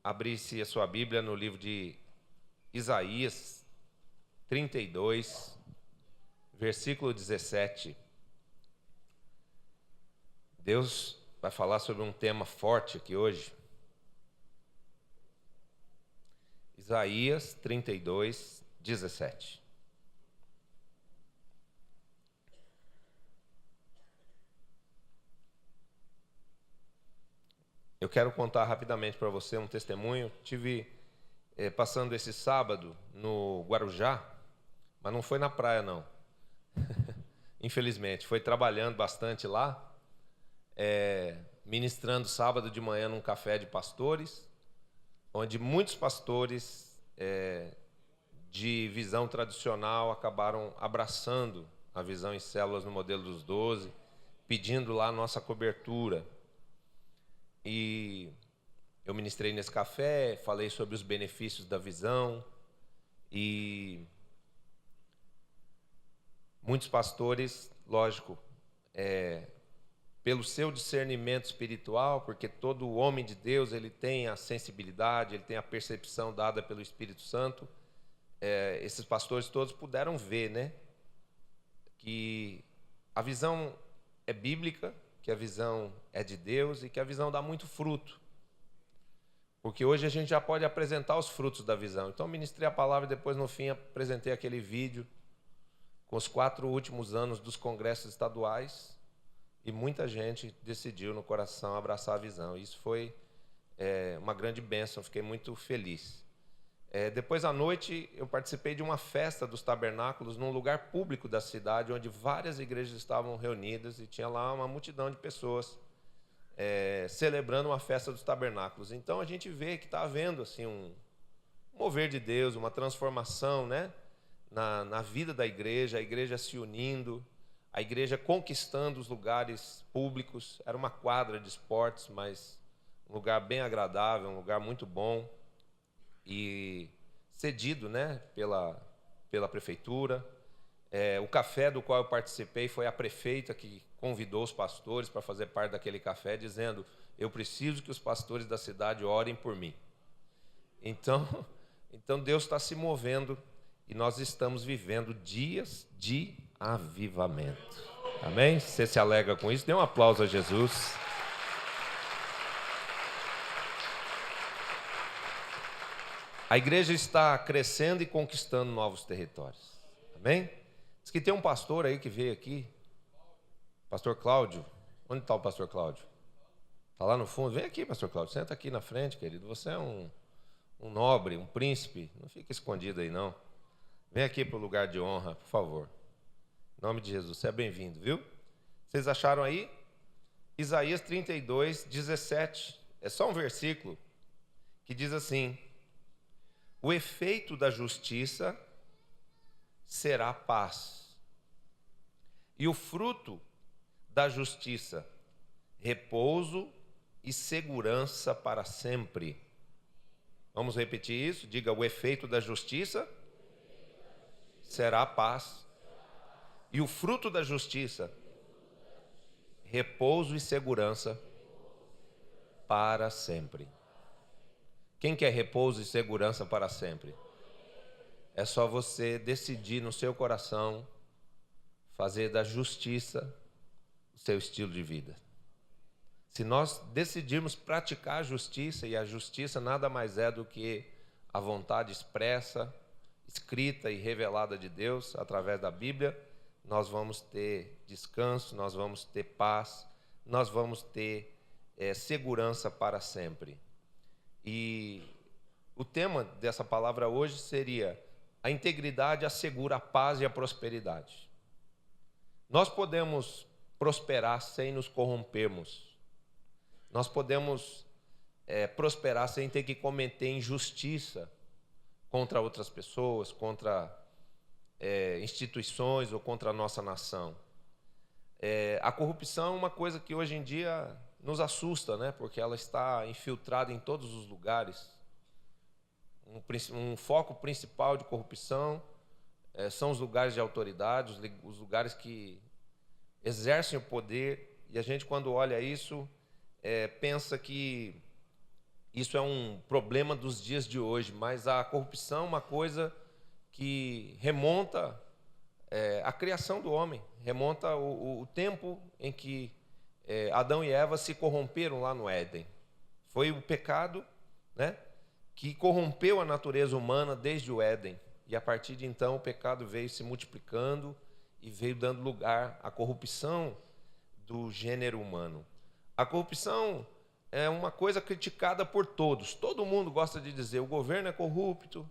abrisse a sua Bíblia no livro de Isaías 32, versículo 17. Deus vai falar sobre um tema forte aqui hoje. Isaías 32, 17. Eu quero contar rapidamente para você um testemunho. Tive passando esse sábado no Guarujá, mas não foi na praia não. Infelizmente, foi trabalhando bastante lá, ministrando sábado de manhã num café de pastores, onde muitos pastores de visão tradicional acabaram abraçando a visão em células no modelo dos 12, pedindo lá a nossa cobertura. E eu ministrei nesse café, falei sobre os benefícios da visão, e muitos pastores, lógico, pelo seu discernimento espiritual, porque todo homem de Deus ele tem a sensibilidade, ele tem a percepção dada pelo Espírito Santo, esses pastores todos puderam ver, né, que a visão é bíblica, que a visão é de Deus e que a visão dá muito fruto. Porque hoje a gente já pode apresentar os frutos da visão. Então, ministrei a palavra e depois, no fim, apresentei aquele vídeo com os 4 últimos anos dos congressos estaduais e muita gente decidiu no coração abraçar a visão. Isso foi uma grande bênção, fiquei muito feliz. Depois, à noite, eu participei de uma festa dos tabernáculos num lugar público da cidade, onde várias igrejas estavam reunidas e tinha lá uma multidão de pessoas celebrando uma festa dos tabernáculos. Então, a gente vê que está havendo assim, um mover de Deus, uma transformação, né, na vida da igreja, a igreja se unindo, a igreja conquistando os lugares públicos. Era uma quadra de esportes, mas um lugar bem agradável, um lugar muito bom. E cedido, né, pela prefeitura. O café do qual eu participei foi a prefeita que convidou os pastores para fazer parte daquele café, dizendo: eu preciso que os pastores da cidade orem por mim. Então Deus está se movendo e nós estamos vivendo dias de avivamento. Amém? Você se alegra com isso? Dê um aplauso a Jesus. A igreja está crescendo e conquistando novos territórios. Amém? Diz que tem um pastor aí que veio aqui. Pastor Cláudio. Onde está o pastor Cláudio? Está lá no fundo. Vem aqui, pastor Cláudio. Senta aqui na frente, querido. Você é um nobre, um príncipe. Não fica escondido aí, não. Vem aqui para o lugar de honra, por favor. Em nome de Jesus. Você é bem-vindo, viu? Vocês acharam aí? Isaías 32, 17. É só um versículo que diz assim: o efeito da justiça será paz, e o fruto da justiça, repouso e segurança para sempre. Vamos repetir isso? Diga: o efeito da justiça será paz, e o fruto da justiça, repouso e segurança para sempre. Quem quer repouso e segurança para sempre? É só você decidir no seu coração fazer da justiça o seu estilo de vida. Se nós decidirmos praticar a justiça, e a justiça nada mais é do que a vontade expressa, escrita e revelada de Deus através da Bíblia, nós vamos ter descanso, nós vamos ter paz, nós vamos ter segurança para sempre. E o tema dessa palavra hoje seria: a integridade assegura a paz e a prosperidade. Nós podemos prosperar sem nos corrompermos. Nós podemos prosperar sem ter que cometer injustiça contra outras pessoas, contra instituições ou contra a nossa nação. A corrupção é uma coisa que hoje em dia nos assusta, né? Porque ela está infiltrada em todos os lugares. Um foco principal de corrupção são os lugares de autoridade, os lugares que exercem o poder. E a gente, quando olha isso, pensa que isso é um problema dos dias de hoje, mas a corrupção é uma coisa que remonta à criação do homem, remonta o tempo em que Adão e Eva se corromperam lá no Éden. Foi o pecado, né, que corrompeu a natureza humana desde o Éden. E a partir de então o pecado veio se multiplicando e veio dando lugar à corrupção do gênero humano. A corrupção é uma coisa criticada por todos. Todo mundo gosta de dizer: o governo é corrupto,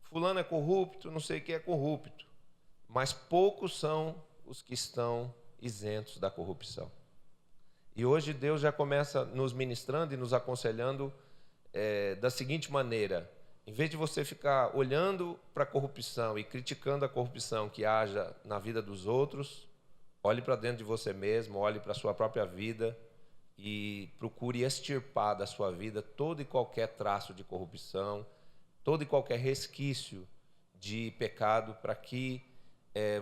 fulano é corrupto, não sei o que é corrupto. Mas poucos são os que estão isentos da corrupção. E hoje Deus já começa nos ministrando e nos aconselhando da seguinte maneira: em vez de você ficar olhando para a corrupção e criticando a corrupção que haja na vida dos outros, olhe para dentro de você mesmo, olhe para a sua própria vida e procure extirpar da sua vida todo e qualquer traço de corrupção, todo e qualquer resquício de pecado, para que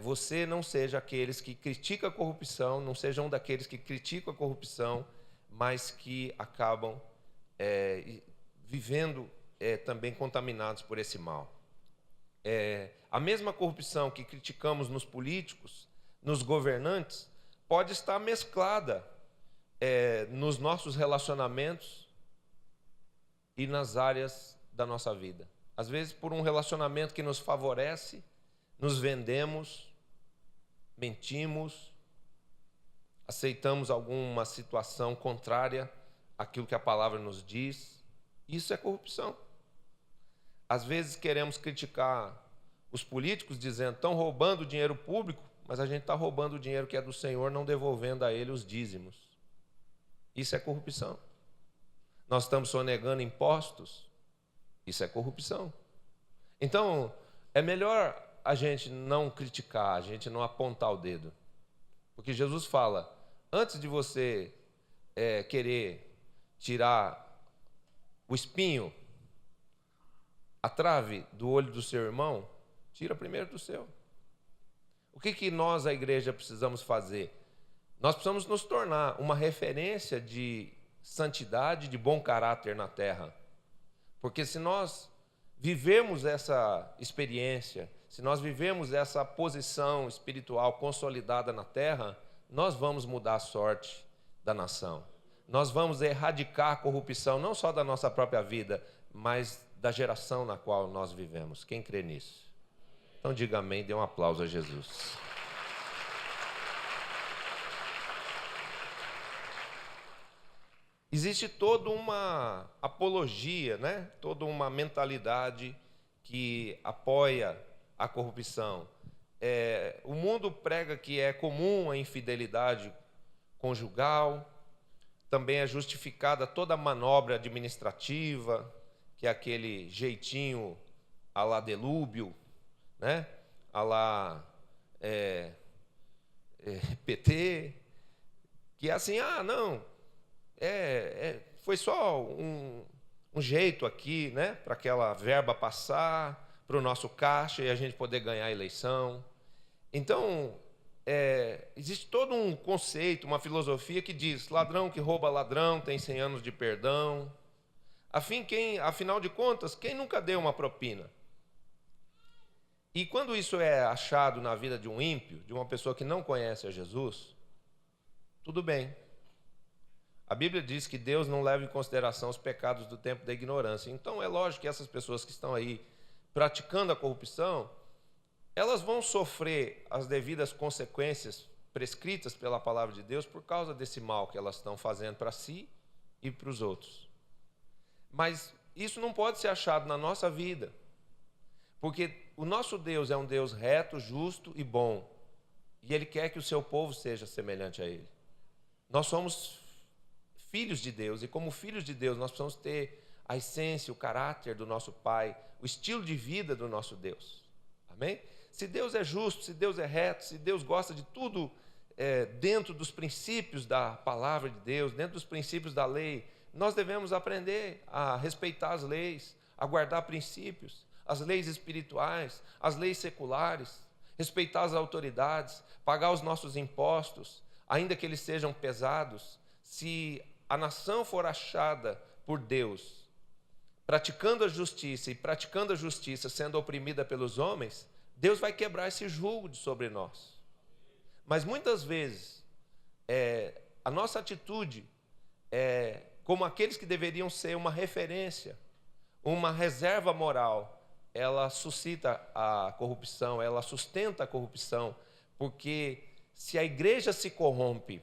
você não seja aqueles que criticam a corrupção, não seja um daqueles que criticam a corrupção, mas que acabam vivendo também contaminados por esse mal. A mesma corrupção que criticamos nos políticos, nos governantes, pode estar mesclada nos nossos relacionamentos e nas áreas da nossa vida. Às vezes, por um relacionamento que nos favorece, nos vendemos, mentimos, aceitamos alguma situação contrária àquilo que a palavra nos diz. Isso é corrupção. Às vezes queremos criticar os políticos dizendo: estão roubando o dinheiro público, mas a gente está roubando o dinheiro que é do Senhor, não devolvendo a Ele os dízimos. Isso é corrupção. Nós estamos sonegando impostos. Isso é corrupção. Então, é melhor a gente não criticar, a gente não apontar o dedo. Porque Jesus fala: antes de você querer tirar o espinho, a trave do olho do seu irmão, tira primeiro do seu. O que nós, a igreja, precisamos fazer? Nós precisamos nos tornar uma referência de santidade, de bom caráter na terra. Porque se nós vivemos essa experiência, se nós vivemos essa posição espiritual consolidada na terra, nós vamos mudar a sorte da nação. Nós vamos erradicar a corrupção, não só da nossa própria vida, mas da geração na qual nós vivemos. Quem crê nisso? Então diga amém, dê um aplauso a Jesus. Existe toda uma apologia, né? Toda uma mentalidade que apoia a corrupção. O mundo prega que é comum a infidelidade conjugal, também é justificada toda a manobra administrativa, que é aquele jeitinho à la Delúbio, né? À la PT, que é assim: foi só um jeito aqui, né? Para aquela verba passar, para o nosso caixa e a gente poder ganhar a eleição. Então, existe todo um conceito, uma filosofia que diz: ladrão que rouba ladrão tem 100 anos de perdão. Afinal de contas, quem nunca deu uma propina? E quando isso é achado na vida de um ímpio, de uma pessoa que não conhece a Jesus, tudo bem. A Bíblia diz que Deus não leva em consideração os pecados do tempo da ignorância. Então é lógico que essas pessoas que estão aí praticando a corrupção, elas vão sofrer as devidas consequências prescritas pela palavra de Deus por causa desse mal que elas estão fazendo para si e para os outros. Mas isso não pode ser achado na nossa vida, porque o nosso Deus é um Deus reto, justo e bom, e Ele quer que o seu povo seja semelhante a Ele. Nós somos filhos de Deus, e como filhos de Deus nós precisamos ter a essência, o caráter do nosso Pai, o estilo de vida do nosso Deus. Amém? Se Deus é justo, se Deus é reto, se Deus gosta de tudo dentro dos princípios da palavra de Deus, dentro dos princípios da lei, nós devemos aprender a respeitar as leis, a guardar princípios, as leis espirituais, as leis seculares, respeitar as autoridades, pagar os nossos impostos, ainda que eles sejam pesados. Se a nação for achada por Deus praticando a justiça e praticando a justiça sendo oprimida pelos homens, Deus vai quebrar esse jugo de sobre nós. Mas muitas vezes, a nossa atitude, como aqueles que deveriam ser uma referência, uma reserva moral, ela suscita a corrupção, ela sustenta a corrupção, porque se a igreja se corrompe,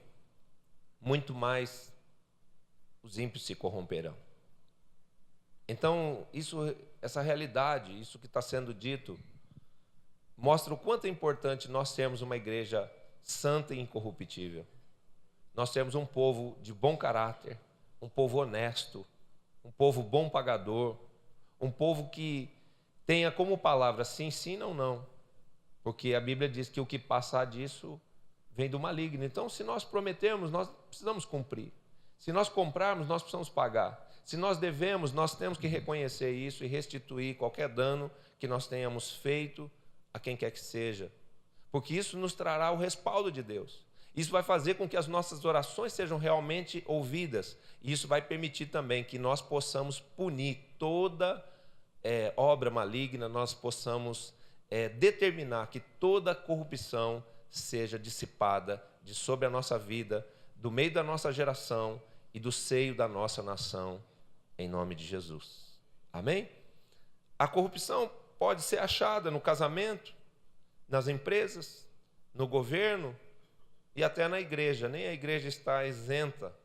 muito mais os ímpios se corromperão. Então, essa realidade, isso que está sendo dito, mostra o quanto é importante nós termos uma igreja santa e incorruptível. Nós temos um povo de bom caráter, um povo honesto, um povo bom pagador, um povo que tenha como palavra sim, sim, não, não. Porque a Bíblia diz que o que passar disso vem do maligno. Então, se nós prometemos, nós precisamos cumprir. Se nós comprarmos, nós precisamos pagar. Se nós devemos, nós temos que reconhecer isso e restituir qualquer dano que nós tenhamos feito a quem quer que seja. Porque isso nos trará o respaldo de Deus. Isso vai fazer com que as nossas orações sejam realmente ouvidas. E isso vai permitir também que nós possamos punir toda obra maligna, nós possamos determinar que toda corrupção seja dissipada de sobre a nossa vida, do meio da nossa geração e do seio da nossa nação, em nome de Jesus. Amém? A corrupção pode ser achada no casamento, nas empresas, no governo e até na igreja. Nem a igreja está isenta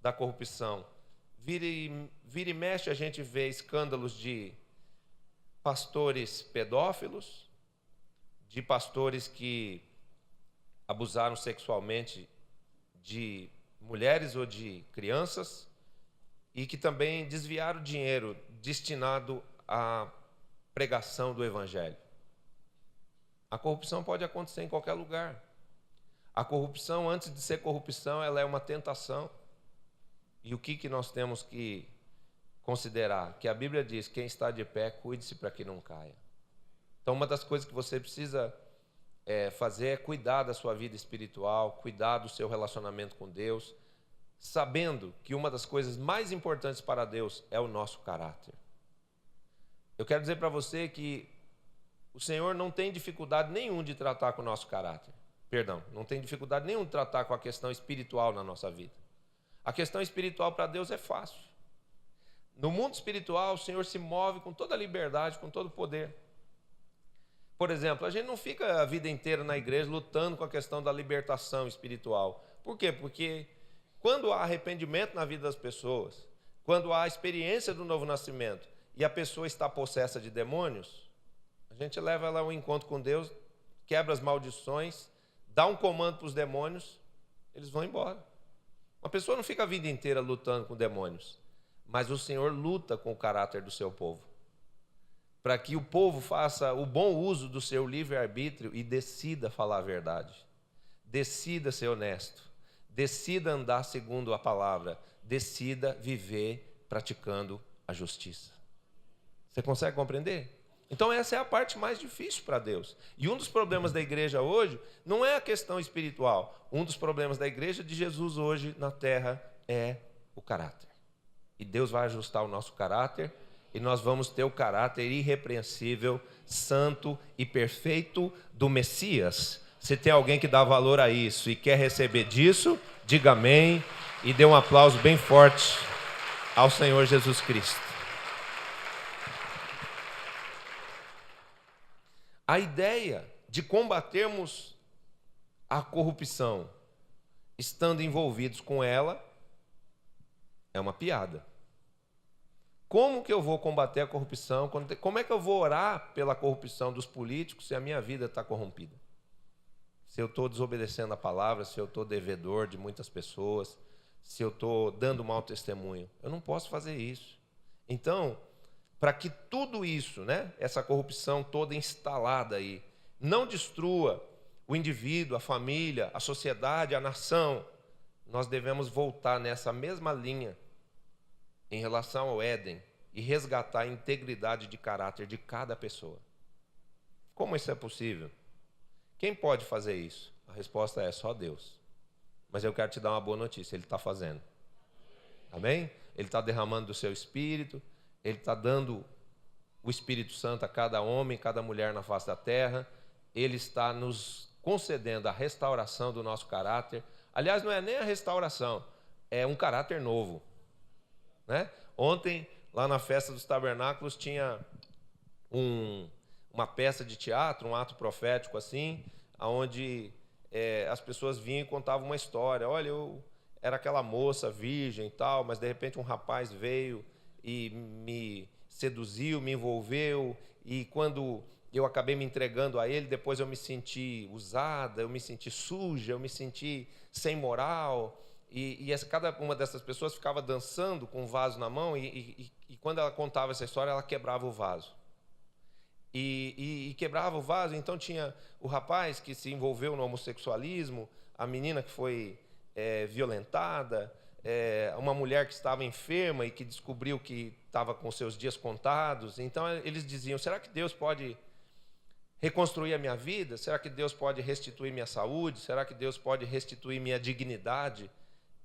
da corrupção. Vira e mexe a gente vê escândalos de pastores pedófilos, de pastores que abusaram sexualmente de mulheres ou de crianças e que também desviaram dinheiro destinado à pregação do evangelho. A corrupção pode acontecer em qualquer lugar. A corrupção, antes de ser corrupção, ela é uma tentação. E o que nós temos que considerar? Que a Bíblia diz, quem está de pé, cuide-se para que não caia. Então, uma das coisas que você precisa fazer é cuidar da sua vida espiritual, cuidar do seu relacionamento com Deus, sabendo que uma das coisas mais importantes para Deus é o nosso caráter. Eu quero dizer para você que o Senhor não tem dificuldade nenhuma de tratar com o nosso caráter. Perdão, não tem dificuldade nenhuma de tratar com a questão espiritual na nossa vida. A questão espiritual para Deus é fácil. No mundo espiritual, o Senhor se move com toda a liberdade, com todo o poder. Por exemplo, a gente não fica a vida inteira na igreja lutando com a questão da libertação espiritual. Por quê? Porque quando há arrependimento na vida das pessoas, quando há a experiência do novo nascimento e a pessoa está possessa de demônios, a gente leva ela ao encontro com Deus, quebra as maldições, dá um comando para os demônios, eles vão embora. Uma pessoa não fica a vida inteira lutando com demônios, mas o Senhor luta com o caráter do seu povo, para que o povo faça o bom uso do seu livre-arbítrio e decida falar a verdade, decida ser honesto, decida andar segundo a palavra, decida viver praticando a justiça. Você consegue compreender? Então essa é a parte mais difícil para Deus. E um dos problemas da igreja hoje não é a questão espiritual. Um dos problemas da igreja de Jesus hoje na terra é o caráter. E Deus vai ajustar o nosso caráter e nós vamos ter o caráter irrepreensível, santo e perfeito do Messias. Se tem alguém que dá valor a isso e quer receber disso, diga amém e dê um aplauso bem forte ao Senhor Jesus Cristo. A ideia de combatermos a corrupção estando envolvidos com ela é uma piada. Como que eu vou combater a corrupção? Como é que eu vou orar pela corrupção dos políticos se a minha vida está corrompida? Se eu estou desobedecendo a palavra, se eu estou devedor de muitas pessoas, se eu estou dando mau testemunho. Eu não posso fazer isso. Então, para que tudo isso, essa corrupção toda instalada aí, não destrua o indivíduo, a família, a sociedade, a nação, nós devemos voltar nessa mesma linha em relação ao Éden e resgatar a integridade de caráter de cada pessoa. Como isso é possível? Quem pode fazer isso? A resposta é só Deus. Mas eu quero te dar uma boa notícia, Ele está fazendo. Amém? Ele está derramando do seu espírito, Ele está dando o Espírito Santo a cada homem, cada mulher na face da terra. Ele está nos concedendo a restauração do nosso caráter. Aliás, não é nem a restauração, é um caráter novo, né? Ontem, lá na festa dos tabernáculos, tinha uma peça de teatro, um ato profético assim, onde as pessoas vinham e contavam uma história. Olha, eu era aquela moça virgem e tal, mas de repente um rapaz veio e me seduziu, me envolveu, e quando eu acabei me entregando a ele, depois eu me senti usada, eu me senti suja, eu me senti sem moral, e cada uma dessas pessoas ficava dançando com um vaso na mão, e quando ela contava essa história, ela quebrava o vaso. E quebrava o vaso. Então tinha o rapaz que se envolveu no homossexualismo, a menina que foi violentada, uma mulher que estava enferma e que descobriu que estava com seus dias contados. Então eles diziam: será que Deus pode reconstruir a minha vida? Será que Deus pode restituir minha saúde? Será que Deus pode restituir minha dignidade?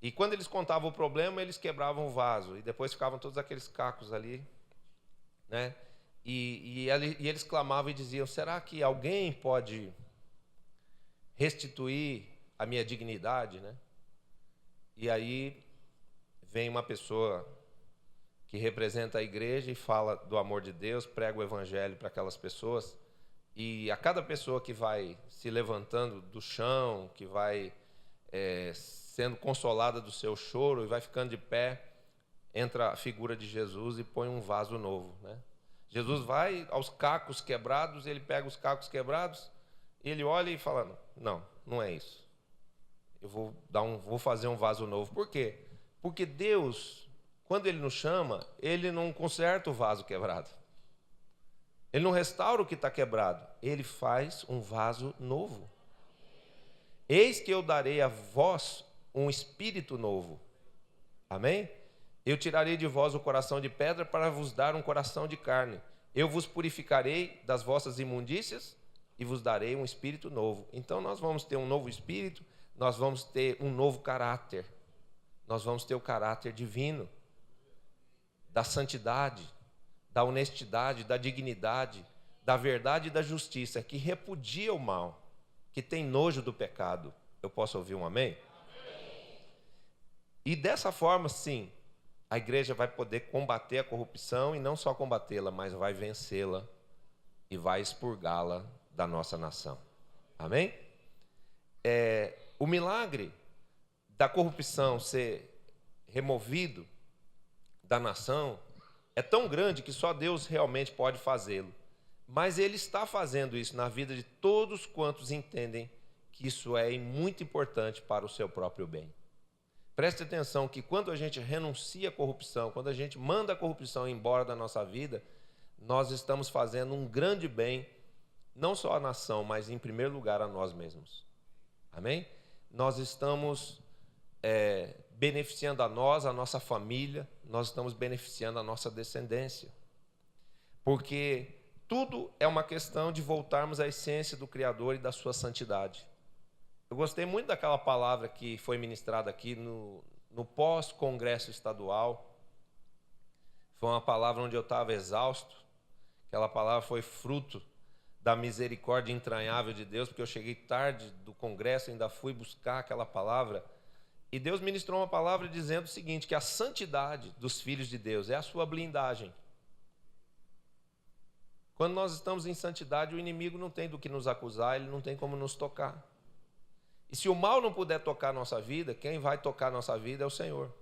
E quando eles contavam o problema, eles quebravam o vaso, e depois ficavam todos aqueles cacos ali, né? E eles clamavam e diziam: será que alguém pode restituir a minha dignidade, né? E aí vem uma pessoa que representa a igreja e fala do amor de Deus, prega o evangelho para aquelas pessoas, e a cada pessoa que vai se levantando do chão, que vai sendo consolada do seu choro e vai ficando de pé, entra a figura de Jesus e põe um vaso novo, né? Jesus vai aos cacos quebrados, ele pega os cacos quebrados, ele olha e fala: não, não é isso. Eu vou fazer um vaso novo. Por quê? Porque Deus, quando Ele nos chama, Ele não conserta o vaso quebrado. Ele não restaura o que está quebrado. Ele faz um vaso novo. Eis que eu darei a vós um espírito novo. Amém? Eu tirarei de vós o coração de pedra para vos dar um coração de carne. Eu vos purificarei das vossas imundícias e vos darei um espírito novo. Então nós vamos ter um novo espírito, nós vamos ter um novo caráter. Nós vamos ter o caráter divino, da santidade, da honestidade, da dignidade, da verdade e da justiça, que repudia o mal, que tem nojo do pecado. Eu posso ouvir um amém? Amém. E dessa forma, sim, a igreja vai poder combater a corrupção, e não só combatê-la, mas vai vencê-la e vai expurgá-la da nossa nação. Amém? O milagre da corrupção ser removido da nação é tão grande que só Deus realmente pode fazê-lo. Mas Ele está fazendo isso na vida de todos quantos entendem que isso é muito importante para o seu próprio bem. Preste atenção que quando a gente renuncia à corrupção, quando a gente manda a corrupção embora da nossa vida, nós estamos fazendo um grande bem, não só à nação, mas em primeiro lugar a nós mesmos. Amém? Nós estamos beneficiando a nós, a nossa família, nós estamos beneficiando a nossa descendência. Porque tudo é uma questão de voltarmos à essência do Criador e da sua santidade. Eu gostei muito daquela palavra que foi ministrada aqui no pós-congresso estadual. Foi uma palavra onde eu estava exausto. Aquela palavra foi fruto da misericórdia entranhável de Deus, porque eu cheguei tarde do congresso, ainda fui buscar aquela palavra. E Deus ministrou uma palavra dizendo o seguinte, que a santidade dos filhos de Deus é a sua blindagem. Quando nós estamos em santidade, o inimigo não tem do que nos acusar, ele não tem como nos tocar. E se o mal não puder tocar a nossa vida, quem vai tocar a nossa vida é o Senhor.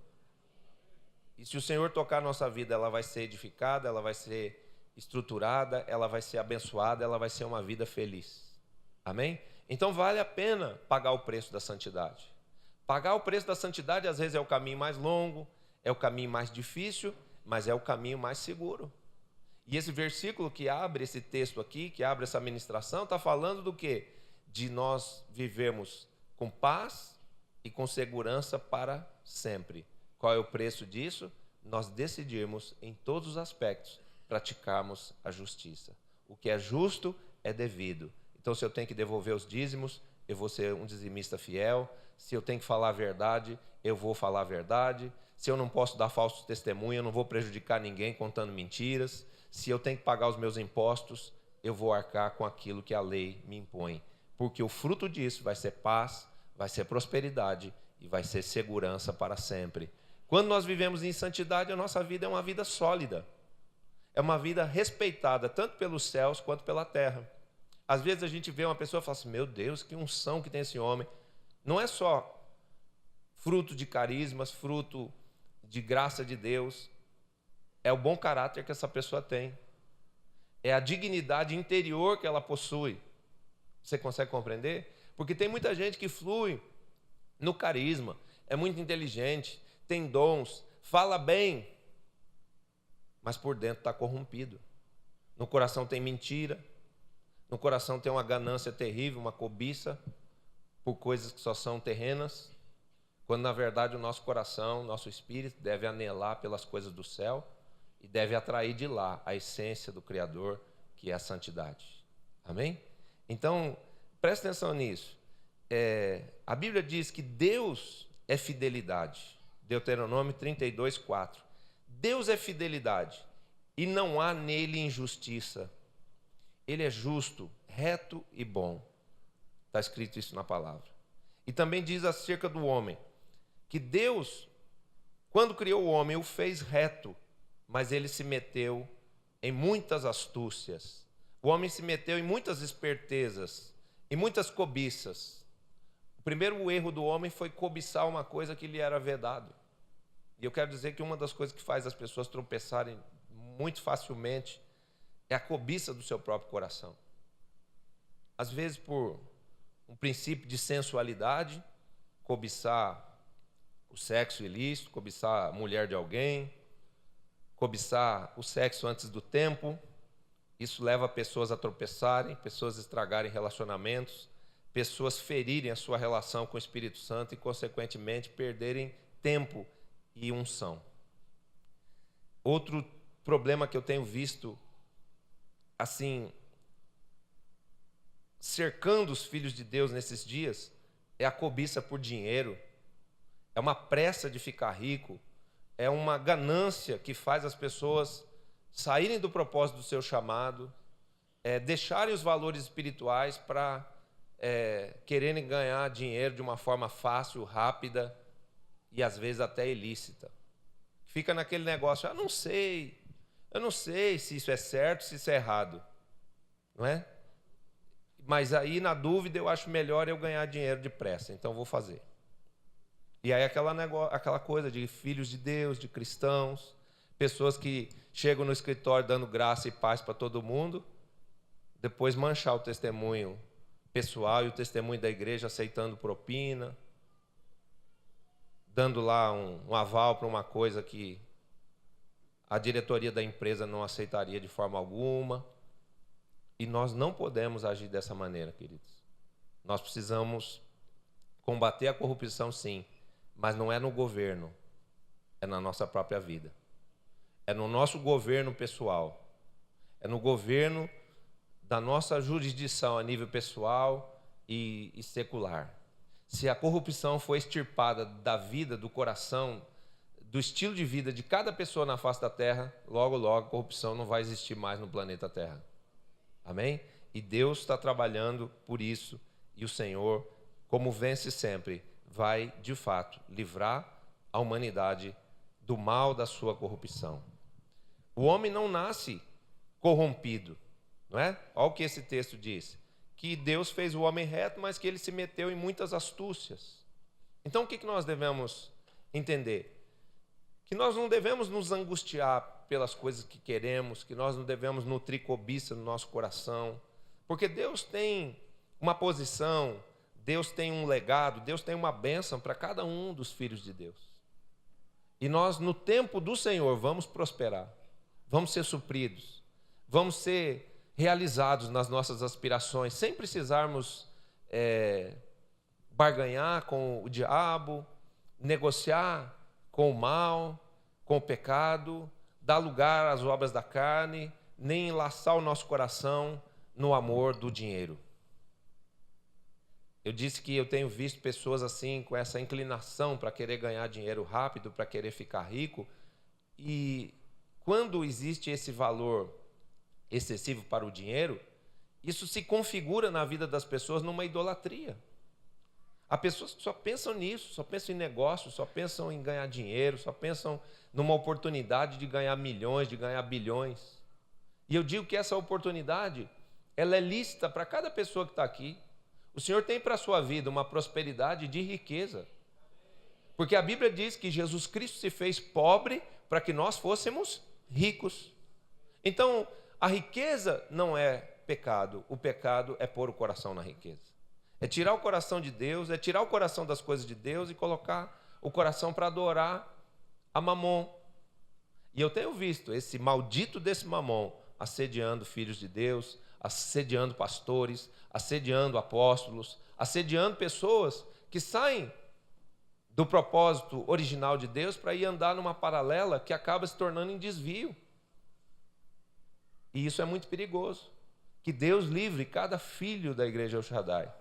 E se o Senhor tocar a nossa vida, ela vai ser edificada, ela vai ser estruturada, ela vai ser abençoada, ela vai ser uma vida feliz. Amém? Então vale a pena pagar o preço da santidade. Pagar o preço da santidade às vezes é o caminho mais longo, é o caminho mais difícil, mas é o caminho mais seguro. E esse versículo que abre esse texto aqui, que abre essa ministração, está falando do quê? De nós vivermos com paz e com segurança para sempre. Qual é o preço disso? Nós decidirmos em todos os aspectos praticarmos a justiça. O que é justo é devido. Então, se eu tenho que devolver os dízimos, eu vou ser um dizimista fiel. Se eu tenho que falar a verdade, eu vou falar a verdade. Se eu não posso dar falso testemunho, eu não vou prejudicar ninguém contando mentiras. Se eu tenho que pagar os meus impostos, eu vou arcar com aquilo que a lei me impõe. Porque o fruto disso vai ser paz, vai ser prosperidade e vai ser segurança para sempre. Quando nós vivemos em santidade, a nossa vida é uma vida sólida. É uma vida respeitada, tanto pelos céus quanto pela terra. Às vezes a gente vê uma pessoa e fala assim, meu Deus, que unção que tem esse homem. Não é só fruto de carismas, fruto de graça de Deus. É o bom caráter que essa pessoa tem. É a dignidade interior que ela possui. Você consegue compreender? Porque tem muita gente que flui no carisma, é muito inteligente, tem dons, fala bem, mas por dentro está corrompido. No coração tem mentira, no coração tem uma ganância terrível, uma cobiça por coisas que só são terrenas, quando na verdade o nosso coração, nosso espírito deve anelar pelas coisas do céu e deve atrair de lá a essência do Criador, que é a santidade. Amém? Então, presta atenção nisso. A Bíblia diz que Deus é fidelidade. Deuteronômio 32, 4. Deus é fidelidade e não há nele injustiça. Ele é justo, reto e bom. Está escrito isso na palavra. E também diz acerca do homem, que Deus, quando criou o homem, o fez reto, mas ele se meteu em muitas astúcias. O homem se meteu em muitas espertezas, em muitas cobiças. O primeiro erro do homem foi cobiçar uma coisa que lhe era vedado. E eu quero dizer que uma das coisas que faz as pessoas tropeçarem muito facilmente é a cobiça do seu próprio coração. Às vezes por um princípio de sensualidade, cobiçar o sexo ilícito, cobiçar a mulher de alguém, cobiçar o sexo antes do tempo. Isso leva pessoas a tropeçarem, pessoas a estragarem relacionamentos, pessoas ferirem a sua relação com o Espírito Santo e, consequentemente, perderem tempo e unção. Outro problema que eu tenho visto, assim, cercando os filhos de Deus nesses dias, é a cobiça por dinheiro, é uma pressa de ficar rico, é uma ganância que faz as pessoas saírem do propósito do seu chamado, deixarem os valores espirituais para quererem ganhar dinheiro de uma forma fácil, rápida e às vezes até ilícita. Fica naquele negócio, eu não sei se isso é certo, se isso é errado, não é? Mas aí, na dúvida, eu acho melhor eu ganhar dinheiro depressa, então vou fazer. E aí aquela coisa de filhos de Deus, de cristãos, pessoas que chegam no escritório dando graça e paz para todo mundo, depois manchar o testemunho pessoal e o testemunho da igreja aceitando propina, dando lá um aval para uma coisa que a diretoria da empresa não aceitaria de forma alguma. E nós não podemos agir dessa maneira, queridos. Nós precisamos combater a corrupção, sim, mas não é no governo, é na nossa própria vida. É no nosso governo pessoal, é no governo da nossa jurisdição a nível pessoal e secular. Se a corrupção for extirpada da vida, do coração, do estilo de vida de cada pessoa na face da terra, logo, logo a corrupção não vai existir mais no planeta Terra. Amém? E Deus está trabalhando por isso, e o Senhor, como vence sempre, vai, de fato, livrar a humanidade do mal da sua corrupção. O homem não nasce corrompido, não é? Olha o que esse texto diz, que Deus fez o homem reto, mas que ele se meteu em muitas astúcias. Então, o que nós devemos entender? Que nós não devemos nos angustiar pelas coisas que queremos, que nós não devemos nutrir cobiça no nosso coração, porque Deus tem uma posição, Deus tem um legado, Deus tem uma bênção para cada um dos filhos de Deus. E nós, no tempo do Senhor, vamos prosperar, vamos ser supridos, vamos ser realizados nas nossas aspirações, sem precisarmos barganhar com o diabo, negociar com o mal, com o pecado, dar lugar às obras da carne, nem enlaçar o nosso coração no amor do dinheiro. Eu disse que eu tenho visto pessoas assim, com essa inclinação para querer ganhar dinheiro rápido, para querer ficar rico. E quando existe esse valor excessivo para o dinheiro, isso se configura na vida das pessoas numa idolatria. Há pessoas que só pensam nisso, só pensam em negócio, só pensam em ganhar dinheiro, só pensam numa oportunidade de ganhar milhões, de ganhar bilhões. E eu digo que essa oportunidade, ela é lícita para cada pessoa que está aqui. O Senhor tem para a sua vida uma prosperidade de riqueza. Porque a Bíblia diz que Jesus Cristo se fez pobre para que nós fôssemos ricos. Então, a riqueza não é pecado. O pecado é pôr o coração na riqueza. É tirar o coração de Deus, é tirar o coração das coisas de Deus e colocar o coração para adorar a Mamon. E eu tenho visto esse maldito desse Mamon assediando filhos de Deus, assediando pastores, assediando apóstolos, assediando pessoas que saem do propósito original de Deus para ir andar numa paralela que acaba se tornando em desvio. E isso é muito perigoso. Que Deus livre cada filho da igreja El Shaddai,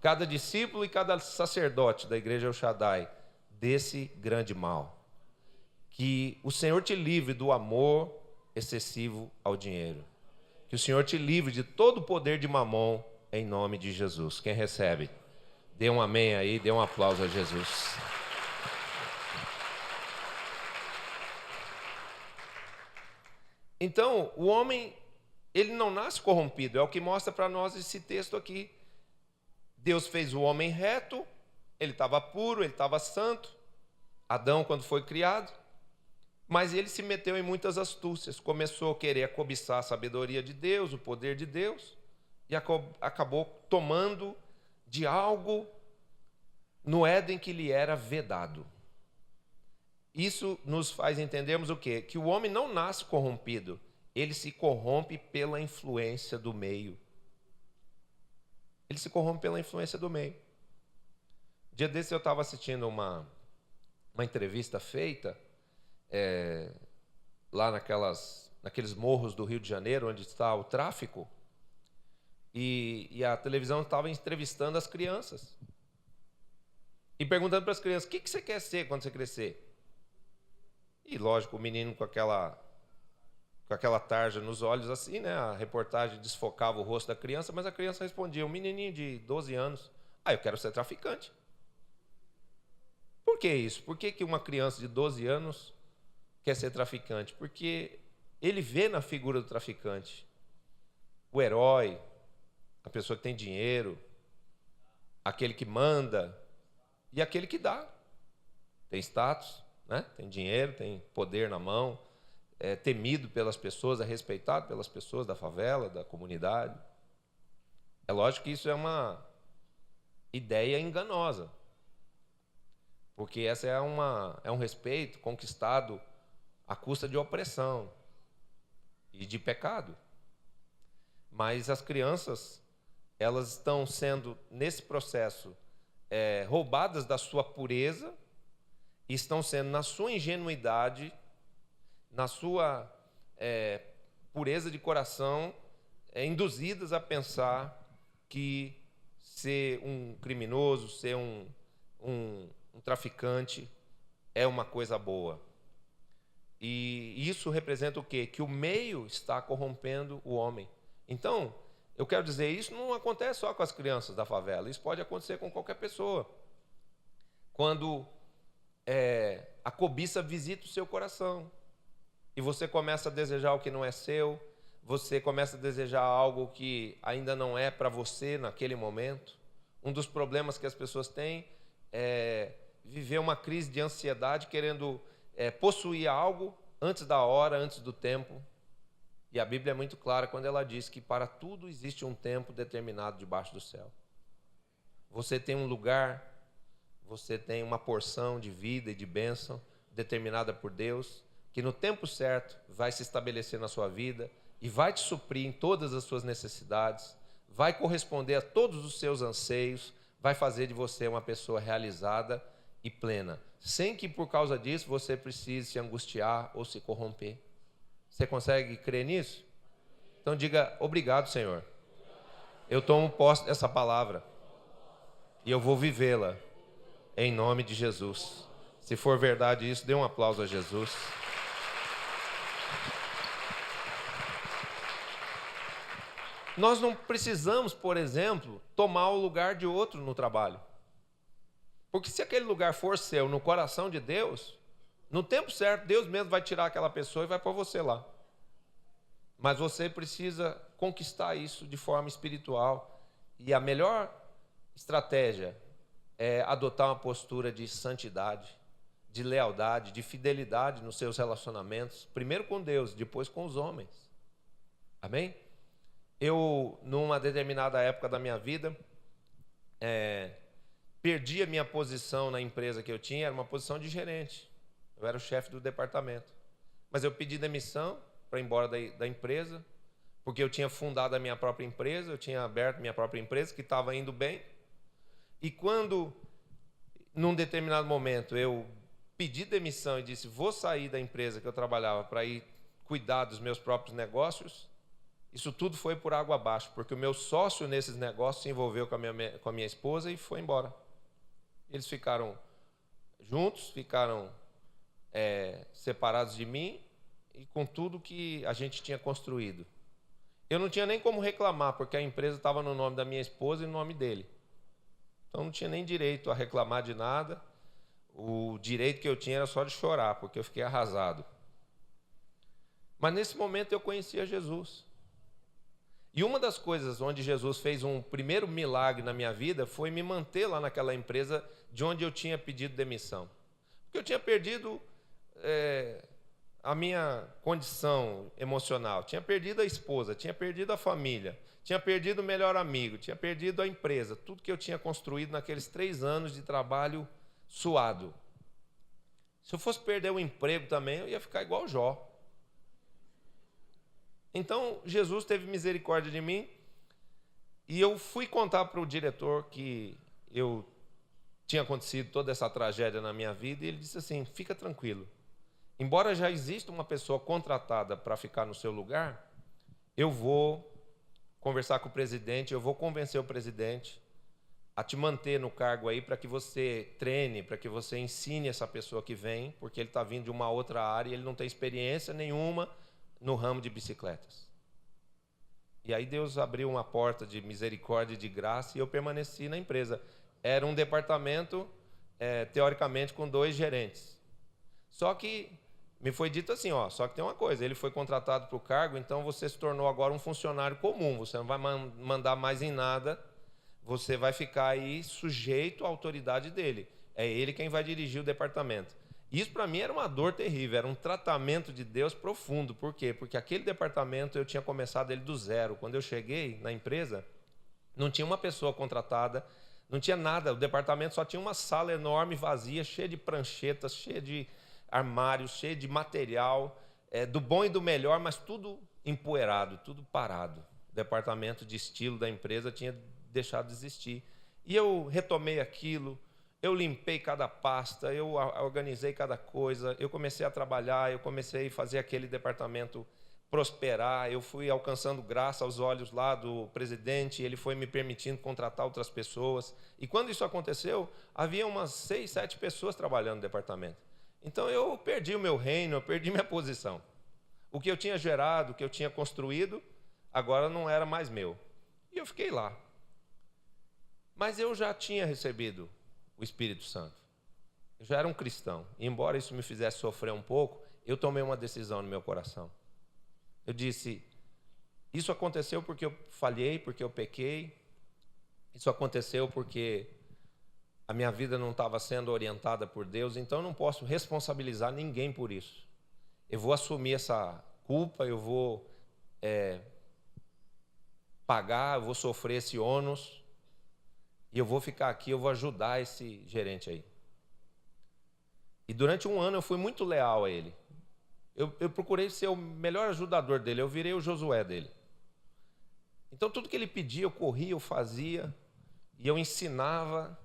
cada discípulo e cada sacerdote da igreja El Shaddai desse grande mal. Que o Senhor te livre do amor excessivo ao dinheiro. Que o Senhor te livre de todo o poder de Mamon, em nome de Jesus. Quem recebe? Dê um amém aí, dê um aplauso a Jesus. Então, o homem, ele não nasce corrompido, é o que mostra para nós esse texto aqui. Deus fez o homem reto, ele estava puro, ele estava santo, Adão quando foi criado, mas ele se meteu em muitas astúcias, começou a querer cobiçar a sabedoria de Deus, o poder de Deus, e acabou tomando de algo no Éden que lhe era vedado. Isso nos faz entendermos o quê? Que o homem não nasce corrompido, ele se corrompe pela influência do meio. Ele se corrompe pela influência do meio. Dia desse eu estava assistindo uma entrevista feita lá naqueles morros do Rio de Janeiro, onde está o tráfico, e a televisão estava entrevistando as crianças e perguntando para as crianças: o que você quer ser quando você crescer? E lógico, o menino com aquela tarja nos olhos assim, né? A reportagem desfocava o rosto da criança, mas a criança respondia, um menininho de 12 anos: eu quero ser traficante. Por que isso? Por que uma criança de 12 anos quer ser traficante? Porque ele vê na figura do traficante o herói, a pessoa que tem dinheiro, aquele que manda e aquele que dá. Tem status, né? Tem dinheiro, tem poder na mão, é temido pelas pessoas, é respeitado pelas pessoas da favela, da comunidade. É lógico que isso é uma ideia enganosa, porque essa é um respeito conquistado à custa de opressão e de pecado. Mas as crianças, elas estão sendo, nesse processo, roubadas da sua pureza, e estão sendo, na sua ingenuidade, na sua pureza de coração, induzidas a pensar que ser um criminoso, ser um traficante é uma coisa boa. E isso representa o quê? Que o meio está corrompendo o homem. Então, eu quero dizer, isso não acontece só com as crianças da favela, isso pode acontecer com qualquer pessoa. Quando a cobiça visita o seu coração e você começa a desejar o que não é seu, você começa a desejar algo que ainda não é para você naquele momento. Um dos problemas que as pessoas têm é viver uma crise de ansiedade, querendo possuir algo antes da hora, antes do tempo. E a Bíblia é muito clara quando ela diz que para tudo existe um tempo determinado debaixo do céu. Você tem um lugar, você tem uma porção de vida e de bênção determinada por Deus, que no tempo certo vai se estabelecer na sua vida e vai te suprir em todas as suas necessidades, vai corresponder a todos os seus anseios, vai fazer de você uma pessoa realizada e plena, sem que por causa disso você precise se angustiar ou se corromper. Você consegue crer nisso? Então diga: obrigado, Senhor. Eu tomo posse dessa palavra. e eu vou vivê-la em nome de Jesus. Se for verdade isso, dê um aplauso a Jesus. Nós não precisamos, por exemplo, tomar o lugar de outro no trabalho. Porque se aquele lugar for seu, no coração de Deus, no tempo certo, Deus mesmo vai tirar aquela pessoa e vai pôr você lá. Mas você precisa conquistar isso de forma espiritual. E a melhor estratégia é adotar uma postura de santidade, de lealdade, de fidelidade nos seus relacionamentos. Primeiro com Deus, depois com os homens. Amém? Eu, numa determinada época da minha vida, perdi a minha posição na empresa que eu tinha, era uma posição de gerente. Eu era o chefe do departamento. Mas eu pedi demissão para ir embora da empresa, porque eu tinha fundado a minha própria empresa, eu tinha aberto minha própria empresa, que estava indo bem. E quando, num determinado momento, eu pedi demissão e disse, vou sair da empresa que eu trabalhava para ir cuidar dos meus próprios negócios, isso tudo foi por água abaixo, porque o meu sócio nesses negócios se envolveu com a minha esposa e foi embora. Eles ficaram juntos, ficaram separados de mim e com tudo que a gente tinha construído. Eu não tinha nem como reclamar, porque a empresa estava no nome da minha esposa e no nome dele. Então não tinha nem direito a reclamar de nada. O direito que eu tinha era só de chorar, porque eu fiquei arrasado. Mas nesse momento eu conhecia Jesus. E uma das coisas onde Jesus fez um primeiro milagre na minha vida foi me manter lá naquela empresa de onde eu tinha pedido demissão. Porque eu tinha perdido a minha condição emocional, tinha perdido a esposa, tinha perdido a família, tinha perdido o melhor amigo, tinha perdido a empresa, tudo que eu tinha construído naqueles 3 anos de trabalho suado. Se eu fosse perder o emprego também, eu ia ficar igual Jó. Então, Jesus teve misericórdia de mim e eu fui contar para o diretor que eu tinha acontecido toda essa tragédia na minha vida e ele disse assim, fica tranquilo, embora já exista uma pessoa contratada para ficar no seu lugar, eu vou conversar com o presidente, eu vou convencer o presidente a te manter no cargo aí para que você treine, para que você ensine essa pessoa que vem, porque ele está vindo de uma outra área e ele não tem experiência nenhuma no ramo de bicicletas. E aí Deus abriu uma porta de misericórdia e de graça e eu permaneci na empresa. Era um departamento, teoricamente, com 2 gerentes. Só que me foi dito assim, só que tem uma coisa, ele foi contratado para o cargo, então você se tornou agora um funcionário comum, você não vai mandar mais em nada, você vai ficar aí sujeito à autoridade dele. É ele quem vai dirigir o departamento. Isso para mim era uma dor terrível, era um tratamento de Deus profundo. Por quê? Porque aquele departamento eu tinha começado ele do zero. Quando eu cheguei na empresa, não tinha uma pessoa contratada, não tinha nada. O departamento só tinha uma sala enorme, vazia, cheia de pranchetas, cheia de armários, cheia de material, do bom e do melhor, mas tudo empoeirado, tudo parado. O departamento de estilo da empresa tinha deixado de existir. E eu retomei aquilo. Eu limpei cada pasta, eu organizei cada coisa, eu comecei a trabalhar, eu comecei a fazer aquele departamento prosperar, eu fui alcançando graça aos olhos lá do presidente, ele foi me permitindo contratar outras pessoas. E quando isso aconteceu, havia umas 6, 7 pessoas trabalhando no departamento. Então eu perdi o meu reino, eu perdi minha posição. O que eu tinha gerado, o que eu tinha construído, agora não era mais meu. E eu fiquei lá. Mas eu já tinha recebido o Espírito Santo. Eu já era um cristão. E embora isso me fizesse sofrer um pouco, eu tomei uma decisão no meu coração. Eu disse, isso aconteceu porque eu falhei, porque eu pequei. Isso aconteceu porque a minha vida não estava sendo orientada por Deus, então eu não posso responsabilizar ninguém por isso. Eu vou assumir essa culpa, eu vou pagar, eu vou sofrer esse ônus. E eu vou ficar aqui, eu vou ajudar esse gerente aí. E durante 1 ano eu fui muito leal a ele. Eu procurei ser o melhor ajudador dele, eu virei o Josué dele. Então tudo que ele pedia, eu corria, eu fazia, e eu ensinava,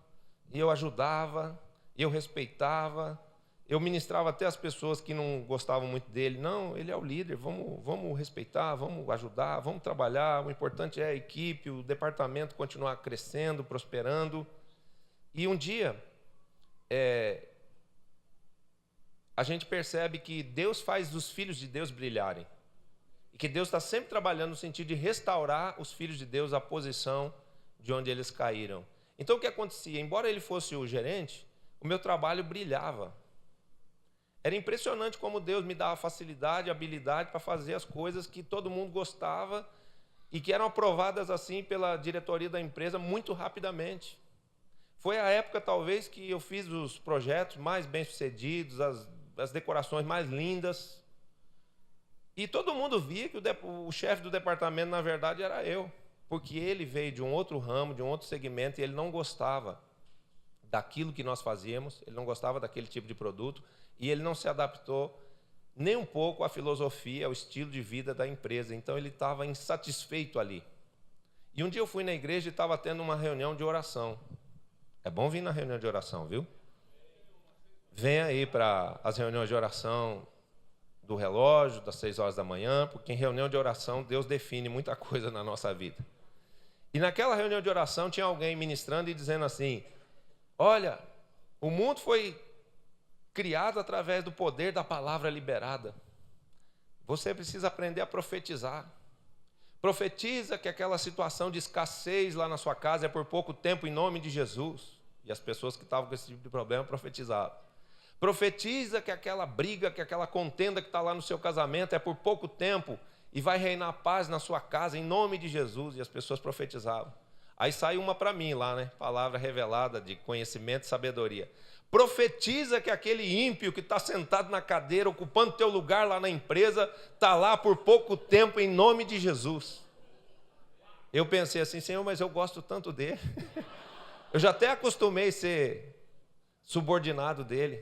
e eu ajudava, e eu respeitava, eu ministrava até as pessoas que não gostavam muito dele. Não, ele é o líder, vamos respeitar, vamos ajudar, vamos trabalhar. O importante é a equipe, o departamento continuar crescendo, prosperando. E um dia, a gente percebe que Deus faz os filhos de Deus brilharem. E que Deus está sempre trabalhando no sentido de restaurar os filhos de Deus à posição de onde eles caíram. Então o que acontecia? Embora ele fosse o gerente, o meu trabalho brilhava. Era impressionante como Deus me dava facilidade, habilidade para fazer as coisas que todo mundo gostava e que eram aprovadas assim pela diretoria da empresa muito rapidamente. Foi a época talvez que eu fiz os projetos mais bem-sucedidos, as decorações mais lindas. E todo mundo via que o chefe do departamento, na verdade, era eu. Porque ele veio de um outro ramo, de um outro segmento, e ele não gostava daquilo que nós fazíamos, ele não gostava daquele tipo de produto, e ele não se adaptou nem um pouco à filosofia, ao estilo de vida da empresa. Então ele estava insatisfeito ali. E um dia eu fui na igreja e estava tendo uma reunião de oração. É bom vir na reunião de oração, viu? Venha aí para as reuniões de oração do relógio, das 6 horas da manhã, porque em reunião de oração Deus define muita coisa na nossa vida. E naquela reunião de oração tinha alguém ministrando e dizendo assim: olha, o mundo foi criado através do poder da palavra liberada. Você precisa aprender a profetizar. Profetiza que aquela situação de escassez lá na sua casa é por pouco tempo em nome de Jesus. E as pessoas que estavam com esse tipo de problema profetizavam. Profetiza que aquela briga, que aquela contenda que está lá no seu casamento é por pouco tempo e vai reinar paz na sua casa em nome de Jesus. E as pessoas profetizavam. Aí saiu uma para mim lá, né? Palavra revelada de conhecimento e sabedoria. Profetiza que aquele ímpio que está sentado na cadeira, ocupando teu lugar lá na empresa, está lá por pouco tempo em nome de Jesus. Eu pensei assim: Senhor, mas eu gosto tanto dele. Eu já até acostumei a ser subordinado dele.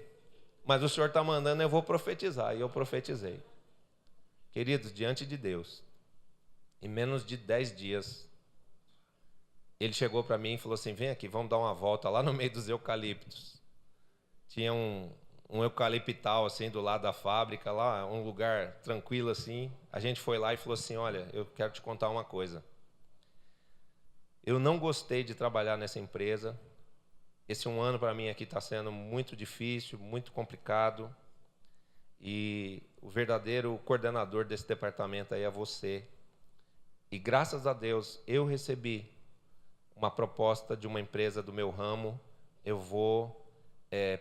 Mas o Senhor está mandando, eu vou profetizar. E eu profetizei. Queridos, diante de Deus, em menos de 10 dias, ele chegou para mim e falou assim: vem aqui, vamos dar uma volta lá no meio dos eucaliptos. Tinha um eucaliptal assim do lado da fábrica, lá, um lugar tranquilo assim. A gente foi lá e falou assim: olha, eu quero te contar uma coisa. Eu não gostei de trabalhar nessa empresa. Esse um ano para mim aqui está sendo muito difícil, muito complicado. E o verdadeiro coordenador desse departamento aí é você. E graças a Deus eu recebi uma proposta de uma empresa do meu ramo. Eu vou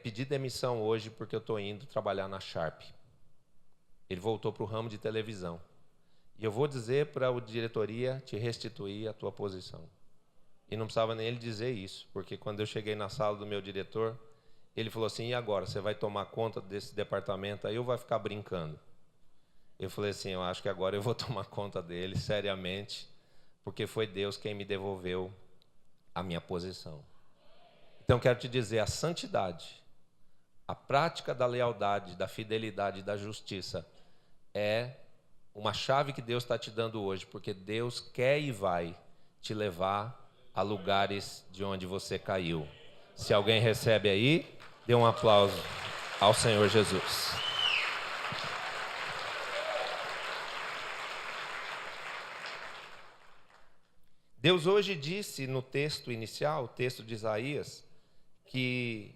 pedir demissão hoje porque eu estou indo trabalhar na Sharp. Ele voltou para o ramo de televisão. E eu vou dizer para a diretoria te restituir a tua posição. E não precisava nem ele dizer isso, porque quando eu cheguei na sala do meu diretor, ele falou assim: e agora, você vai tomar conta desse departamento aí ou vai ficar brincando? Eu falei assim: eu acho que agora eu vou tomar conta dele, seriamente, porque foi Deus quem me devolveu a minha posição. Então, quero te dizer, a santidade, a prática da lealdade, da fidelidade e da justiça é uma chave que Deus está te dando hoje, porque Deus quer e vai te levar a lugares de onde você caiu. Se alguém recebe aí, dê um aplauso ao Senhor Jesus. Deus hoje disse no texto inicial, o texto de Isaías, que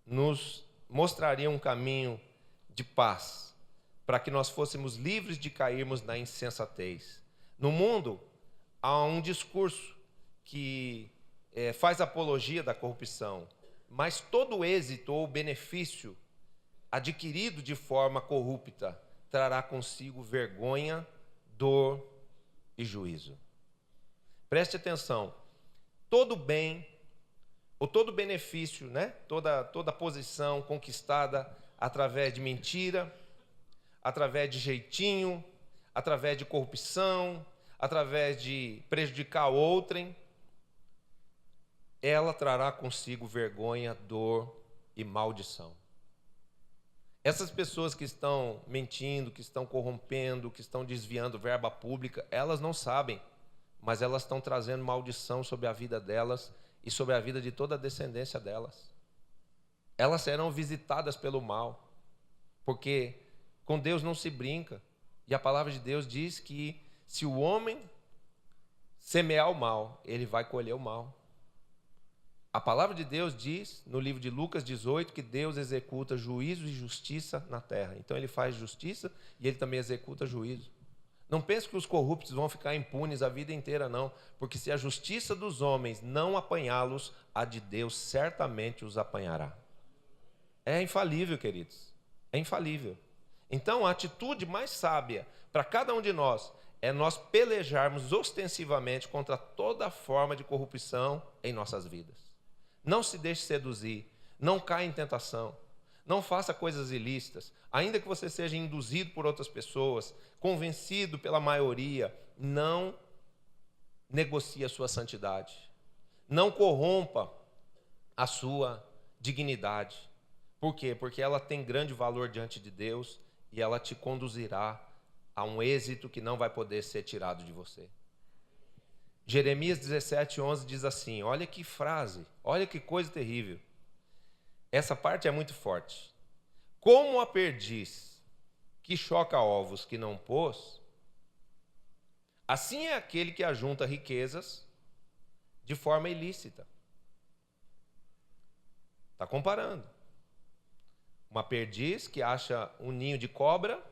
nos mostraria um caminho de paz, para que nós fôssemos livres de cairmos na insensatez. No mundo, há um discurso que faz apologia da corrupção, mas todo êxito ou benefício adquirido de forma corrupta trará consigo vergonha, dor e juízo. Preste atenção, todo bem ou todo benefício, né? toda posição conquistada através de mentira, através de jeitinho, através de corrupção, através de prejudicar outrem, ela trará consigo vergonha, dor e maldição. Essas pessoas que estão mentindo, que estão corrompendo, que estão desviando verba pública, elas não sabem, mas elas estão trazendo maldição sobre a vida delas e sobre a vida de toda a descendência delas. Elas serão visitadas pelo mal, porque com Deus não se brinca. E a palavra de Deus diz que se o homem semear o mal, ele vai colher o mal. A palavra de Deus diz, no livro de Lucas 18, que Deus executa juízo e justiça na terra. Então ele faz justiça e ele também executa juízo. Não pense que os corruptos vão ficar impunes a vida inteira, não. Porque se a justiça dos homens não apanhá-los, a de Deus certamente os apanhará. É infalível, queridos. É infalível. Então a atitude mais sábia para cada um de nós é nós pelejarmos ostensivamente contra toda forma de corrupção em nossas vidas. Não se deixe seduzir, não caia em tentação, não faça coisas ilícitas, ainda que você seja induzido por outras pessoas, convencido pela maioria, não negocie a sua santidade, não corrompa a sua dignidade. Por quê? Porque ela tem grande valor diante de Deus e ela te conduzirá a um êxito que não vai poder ser tirado de você. Jeremias 17:11 diz assim, olha que frase, olha que coisa terrível. Essa parte é muito forte. Como a perdiz que choca ovos que não pôs, assim é aquele que ajunta riquezas de forma ilícita. Está comparando. Uma perdiz que acha um ninho de cobra,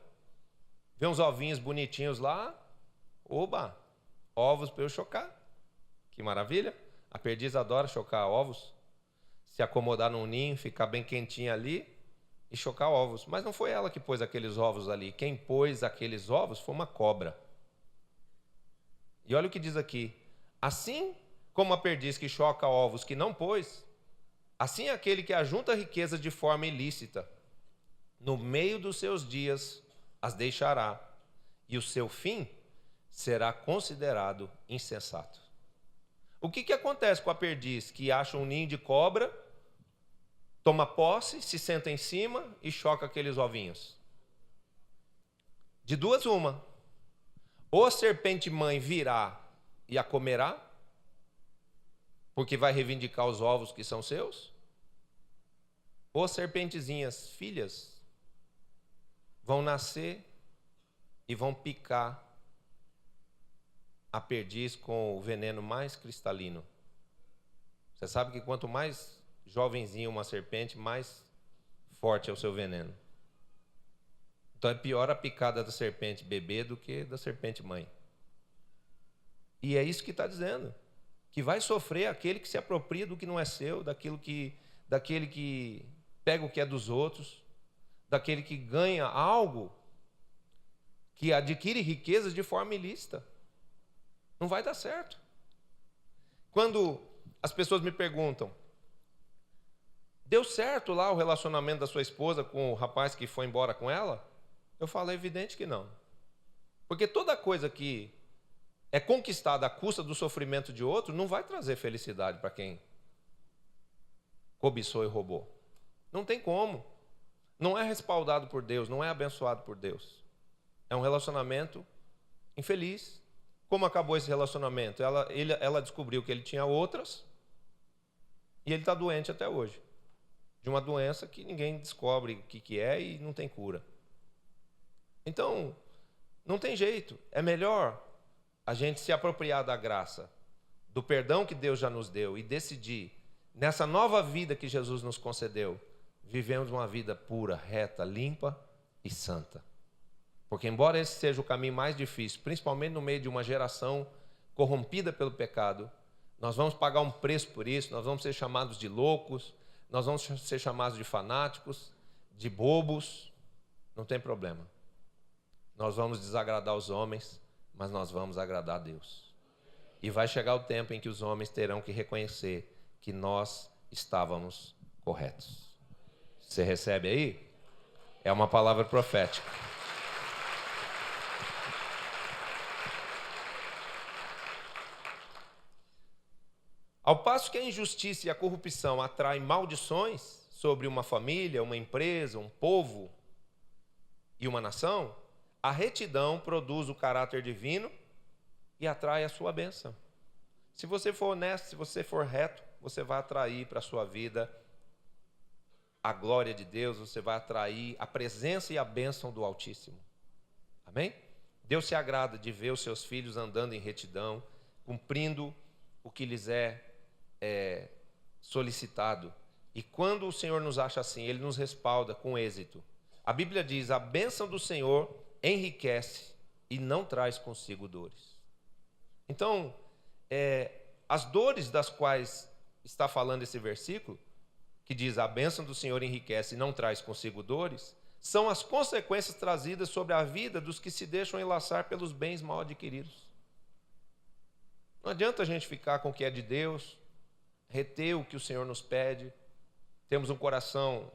vê uns ovinhos bonitinhos lá, oba, ovos para eu chocar. Que maravilha. A perdiz adora chocar ovos, se acomodar num ninho, ficar bem quentinha ali e chocar ovos. Mas não foi ela que pôs aqueles ovos ali. Quem pôs aqueles ovos foi uma cobra. E olha o que diz aqui. Assim como a perdiz que choca ovos que não pôs, assim é aquele que ajunta riquezas de forma ilícita. No meio dos seus dias as deixará, e o seu fim será considerado insensato. O que acontece com a perdiz que acha um ninho de cobra, toma posse, se senta em cima e choca aqueles ovinhos? De duas uma. Ou a serpente mãe virá e a comerá, porque vai reivindicar os ovos que são seus, ou as serpentezinhas filhas vão nascer e vão picar a perdiz com o veneno mais cristalino. Você sabe que quanto mais jovenzinho uma serpente, mais forte é o seu veneno. Então é pior a picada da serpente bebê do que da serpente mãe. E é isso que está dizendo. Que vai sofrer aquele que se apropria do que não é seu, daquele que pega o que é dos outros, daquele que ganha algo, que adquire riquezas de forma ilícita. Não vai dar certo. Quando as pessoas me perguntam, deu certo lá o relacionamento da sua esposa com o rapaz que foi embora com ela? Eu falo, é evidente que não. Porque toda coisa que é conquistada à custa do sofrimento de outro não vai trazer felicidade para quem cobiçou e roubou. Não tem como. Não é respaldado por Deus, não é abençoado por Deus. É um relacionamento infeliz. Como acabou esse relacionamento? Ela descobriu que ele tinha outras e ele está doente até hoje. De uma doença que ninguém descobre o que é e não tem cura. Então, não tem jeito. É melhor a gente se apropriar da graça, do perdão que Deus já nos deu e decidir, nessa nova vida que Jesus nos concedeu, vivemos uma vida pura, reta, limpa e santa. Porque embora esse seja o caminho mais difícil, principalmente no meio de uma geração corrompida pelo pecado, nós vamos pagar um preço por isso, nós vamos ser chamados de loucos, nós vamos ser chamados de fanáticos, de bobos, não tem problema. Nós vamos desagradar os homens, mas nós vamos agradar a Deus. E vai chegar o tempo em que os homens terão que reconhecer que nós estávamos corretos. Você recebe aí? É uma palavra profética. Ao passo que a injustiça e a corrupção atraem maldições sobre uma família, uma empresa, um povo e uma nação, a retidão produz o caráter divino e atrai a sua bênção. Se você for honesto, se você for reto, você vai atrair para a sua vida a glória de Deus, você vai atrair a presença e a bênção do Altíssimo. Amém? Deus se agrada de ver os seus filhos andando em retidão, cumprindo o que lhes é solicitado. E quando o Senhor nos acha assim, Ele nos respalda com êxito. A Bíblia diz: a bênção do Senhor enriquece e não traz consigo dores. Então, as dores das quais está falando esse versículo, que diz: a bênção do Senhor enriquece e não traz consigo dores, são as consequências trazidas sobre a vida dos que se deixam enlaçar pelos bens mal adquiridos. Não adianta a gente ficar com o que é de Deus, reter o que o Senhor nos pede. Temos um coração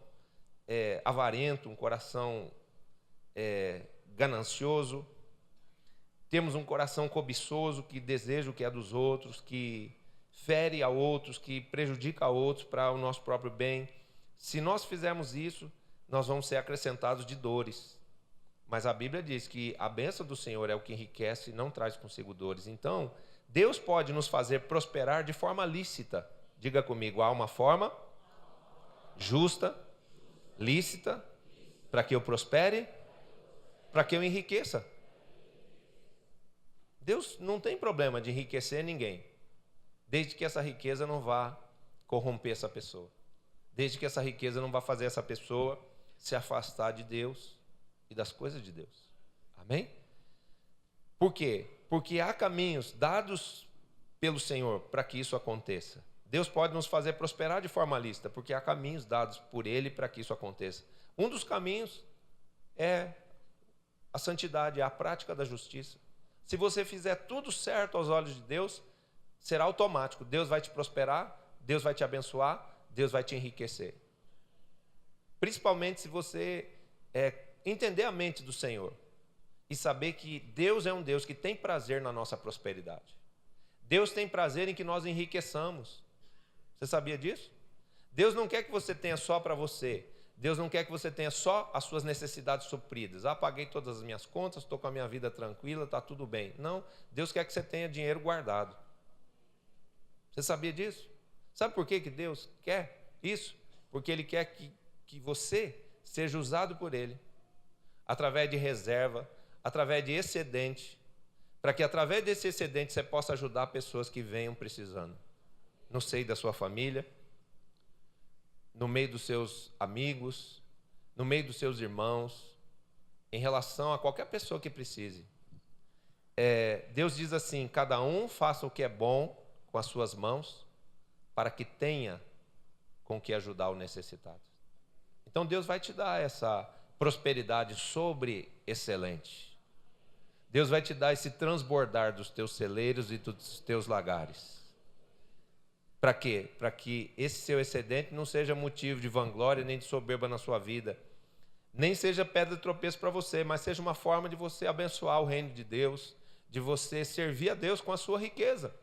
avarento, um coração ganancioso. Temos um coração cobiçoso, que deseja o que é dos outros, que fere a outros, que prejudica a outros para o nosso próprio bem. Se nós fizermos isso, nós vamos ser acrescentados de dores. Mas a Bíblia diz que a bênção do Senhor é o que enriquece e não traz consigo dores. Então, Deus pode nos fazer prosperar de forma lícita. Diga comigo: há uma forma justa, lícita, para que eu prospere, para que eu enriqueça. Deus não tem problema de enriquecer ninguém, desde que essa riqueza não vá corromper essa pessoa, desde que essa riqueza não vá fazer essa pessoa se afastar de Deus e das coisas de Deus. Amém? Por quê? Porque há caminhos dados pelo Senhor para que isso aconteça. Deus pode nos fazer prosperar de forma lícita, porque há caminhos dados por Ele para que isso aconteça. Um dos caminhos é a santidade, é a prática da justiça. Se você fizer tudo certo aos olhos de Deus, será automático. Deus vai te prosperar, Deus vai te abençoar, Deus vai te enriquecer. Principalmente se você entender a mente do Senhor e saber que Deus é um Deus que tem prazer na nossa prosperidade. Deus tem prazer em que nós enriqueçamos. Você sabia disso? Deus não quer que você tenha só para você. Deus não quer que você tenha só as suas necessidades supridas. Paguei todas as minhas contas, estou com a minha vida tranquila, está tudo bem. Não, Deus quer que você tenha dinheiro guardado. Você sabia disso? Sabe por que Deus quer isso? Porque Ele quer que você seja usado por Ele, através de reserva, através de excedente, para que através desse excedente você possa ajudar pessoas que venham precisando. No seio da sua família, no meio dos seus amigos, no meio dos seus irmãos, em relação a qualquer pessoa que precise. Deus diz assim: cada um faça o que é bom com as suas mãos, para que tenha com que ajudar o necessitado. Então Deus vai te dar essa prosperidade excelente. Deus vai te dar esse transbordar dos teus celeiros e dos teus lagares. Para quê? Para que esse seu excedente não seja motivo de vanglória nem de soberba na sua vida, nem seja pedra de tropeço para você, mas seja uma forma de você abençoar o reino de Deus, de você servir a Deus com a sua riqueza.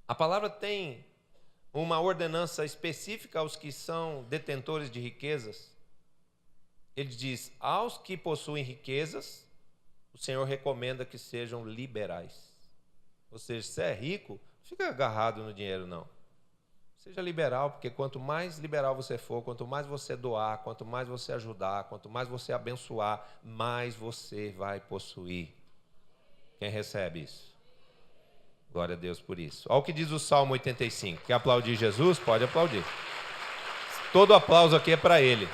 A palavra tem uma ordenança específica aos que são detentores de riquezas. Ele diz: aos que possuem riquezas, o Senhor recomenda que sejam liberais. Ou seja, se é rico, não fica agarrado no dinheiro, não. Seja liberal, porque quanto mais liberal você for, quanto mais você doar, quanto mais você ajudar, quanto mais você abençoar, mais você vai possuir. Quem recebe isso? Glória a Deus por isso. Olha o que diz o Salmo 85. Quer aplaudir Jesus? Pode aplaudir. Todo aplauso aqui é para Ele.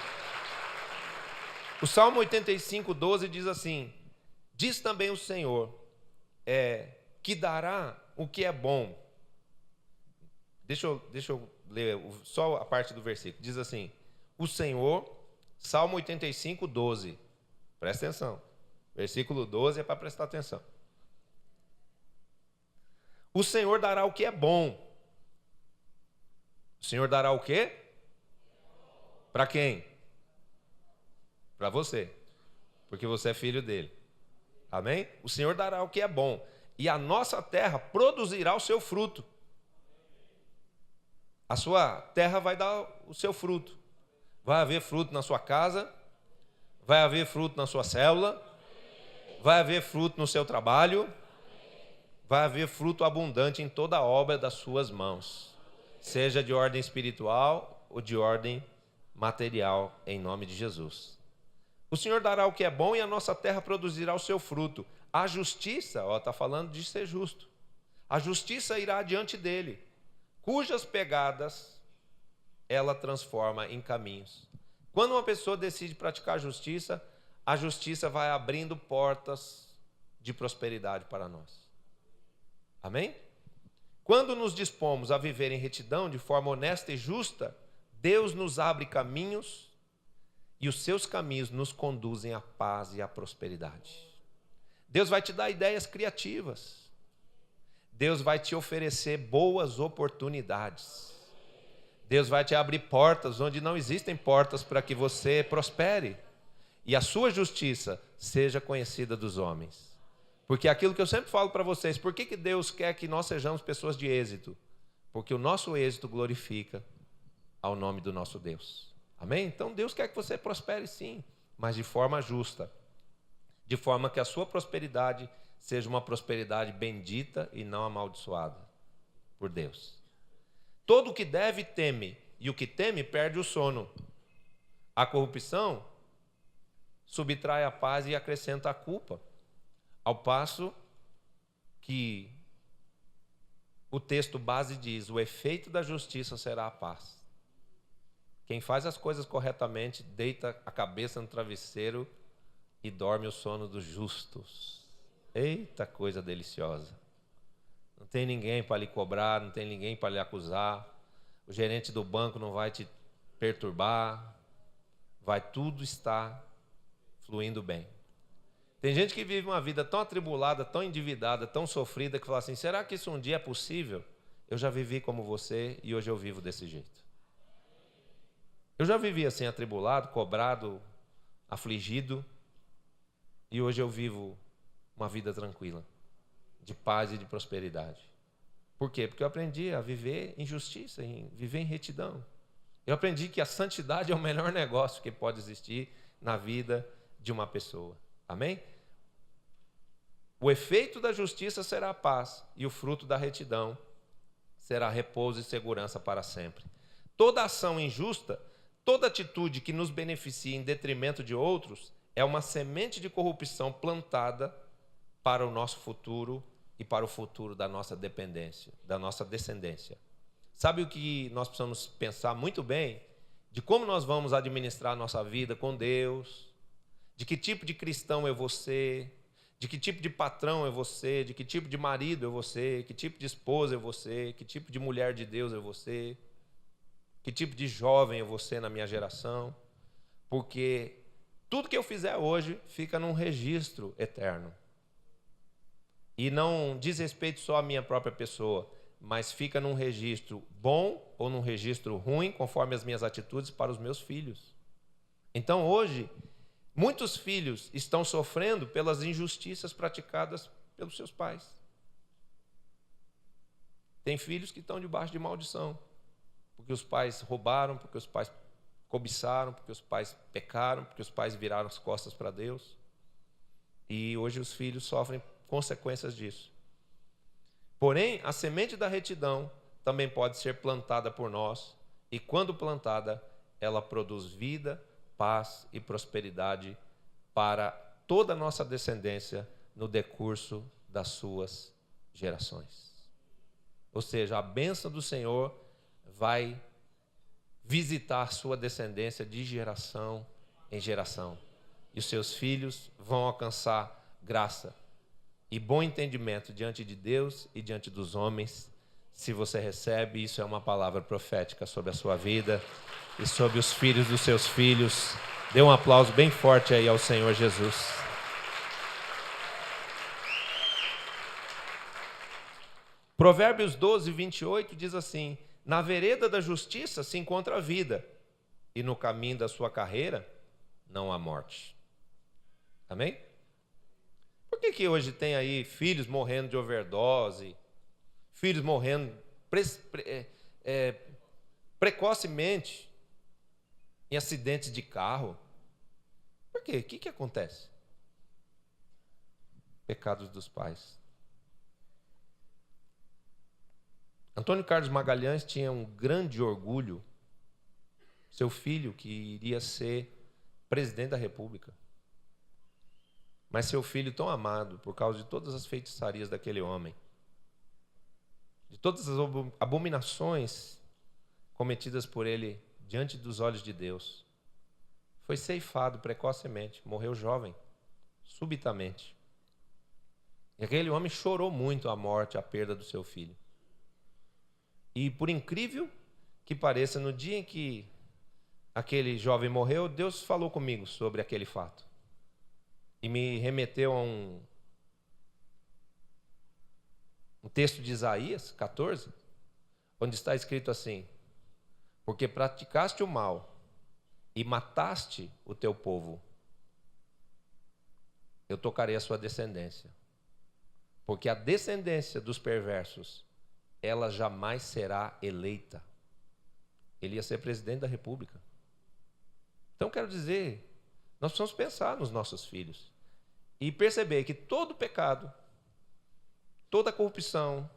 O Salmo 85, 12 diz assim: diz também o Senhor, que dará o que é bom. Deixa eu ler só a parte do versículo. Diz assim: o Senhor, Salmo 85, 12. Presta atenção. Versículo 12 é para prestar atenção. O Senhor dará o que é bom. O Senhor dará o quê? Para quem? Para você. Porque você é filho dele. Amém? O Senhor dará o que é bom. E a nossa terra produzirá o seu fruto. A sua terra vai dar o seu fruto. Vai haver fruto na sua casa. Vai haver fruto na sua célula. Vai haver fruto no seu trabalho. Vai haver fruto abundante em toda a obra das suas mãos, seja de ordem espiritual ou de ordem material, em nome de Jesus. O Senhor dará o que é bom e a nossa terra produzirá o seu fruto. A justiça, está falando de ser justo, a justiça irá diante dele. cujas pegadas ela transforma em caminhos. Quando uma pessoa decide praticar a justiça vai abrindo portas de prosperidade para nós. Amém? Quando nos dispomos a viver em retidão, de forma honesta e justa, Deus nos abre caminhos e os seus caminhos nos conduzem à paz e à prosperidade. Deus vai te dar ideias criativas. Deus vai te oferecer boas oportunidades. Deus vai te abrir portas onde não existem portas para que você prospere. E a sua justiça seja conhecida dos homens. Porque aquilo que eu sempre falo para vocês, por que Deus quer que nós sejamos pessoas de êxito? Porque o nosso êxito glorifica ao nome do nosso Deus. Amém? Então Deus quer que você prospere sim, mas de forma justa. De forma que a sua prosperidade seja uma prosperidade bendita e não amaldiçoada por Deus. Todo o que deve teme, e o que teme perde o sono. A corrupção subtrai a paz e acrescenta a culpa. Ao passo que o texto base diz, o efeito da justiça será a paz. Quem faz as coisas corretamente deita a cabeça no travesseiro e dorme o sono dos justos. Eita coisa deliciosa. Não tem ninguém para lhe cobrar, não tem ninguém para lhe acusar. O gerente do banco não vai te perturbar. Vai tudo estar fluindo bem. Tem gente que vive uma vida tão atribulada, tão endividada, tão sofrida, que fala assim, será que isso um dia é possível? Eu já vivi como você e hoje eu vivo desse jeito. Eu já vivi assim, atribulado, cobrado, afligido, e hoje eu vivo uma vida tranquila, de paz e de prosperidade. Por quê? Porque eu aprendi a viver em justiça, viver em retidão. Eu aprendi que a santidade é o melhor negócio que pode existir na vida de uma pessoa. Amém? O efeito da justiça será a paz, e o fruto da retidão será repouso e segurança para sempre. Toda ação injusta, toda atitude que nos beneficie em detrimento de outros, é uma semente de corrupção plantada para o nosso futuro e para o futuro da nossa dependência, da nossa descendência. Sabe o que nós precisamos pensar muito bem? De como nós vamos administrar a nossa vida com Deus, de que tipo de cristão é você, de que tipo de patrão é você, de que tipo de marido é você, que tipo de esposa é você, que tipo de mulher de Deus é você, que tipo de jovem é você na minha geração, porque tudo que eu fizer hoje fica num registro eterno. E não diz respeito só à minha própria pessoa, mas fica num registro bom ou num registro ruim, conforme as minhas atitudes para os meus filhos. Então hoje, muitos filhos estão sofrendo pelas injustiças praticadas pelos seus pais. Tem filhos que estão debaixo de maldição, porque os pais roubaram, porque os pais cobiçaram, porque os pais pecaram, porque os pais viraram as costas para Deus. E hoje os filhos sofrem consequências disso. Porém, a semente da retidão também pode ser plantada por nós, e quando plantada, ela produz vida, paz e prosperidade para toda a nossa descendência no decurso das suas gerações. Ou seja, a bênção do Senhor vai visitar a sua descendência de geração em geração. E os seus filhos vão alcançar graça e bom entendimento diante de Deus e diante dos homens. Se você recebe, isso é uma palavra profética sobre a sua vida e sobre os filhos dos seus filhos. Dê um aplauso bem forte aí ao Senhor Jesus. Provérbios 12, 28 diz assim: na vereda da justiça se encontra a vida, e no caminho da sua carreira não há morte. Amém? Por que hoje tem aí filhos morrendo de overdose, filhos morrendo precocemente em acidentes de carro? Por quê? O que acontece? Pecados dos pais. Antônio Carlos Magalhães tinha um grande orgulho, seu filho que iria ser presidente da República. Mas seu filho tão amado, por causa de todas as feitiçarias daquele homem, de todas as abominações cometidas por ele diante dos olhos de Deus. Foi ceifado precocemente, morreu jovem, subitamente. E aquele homem chorou muito a morte, a perda do seu filho. E por incrível que pareça, no dia em que aquele jovem morreu, Deus falou comigo sobre aquele fato. E me remeteu a um texto de Isaías 14, onde está escrito assim: porque praticaste o mal e mataste o teu povo, eu tocarei a sua descendência. Porque a descendência dos perversos, ela jamais será eleita. Ele ia ser presidente da República. Então, quero dizer, nós precisamos pensar nos nossos filhos e perceber que todo pecado, toda corrupção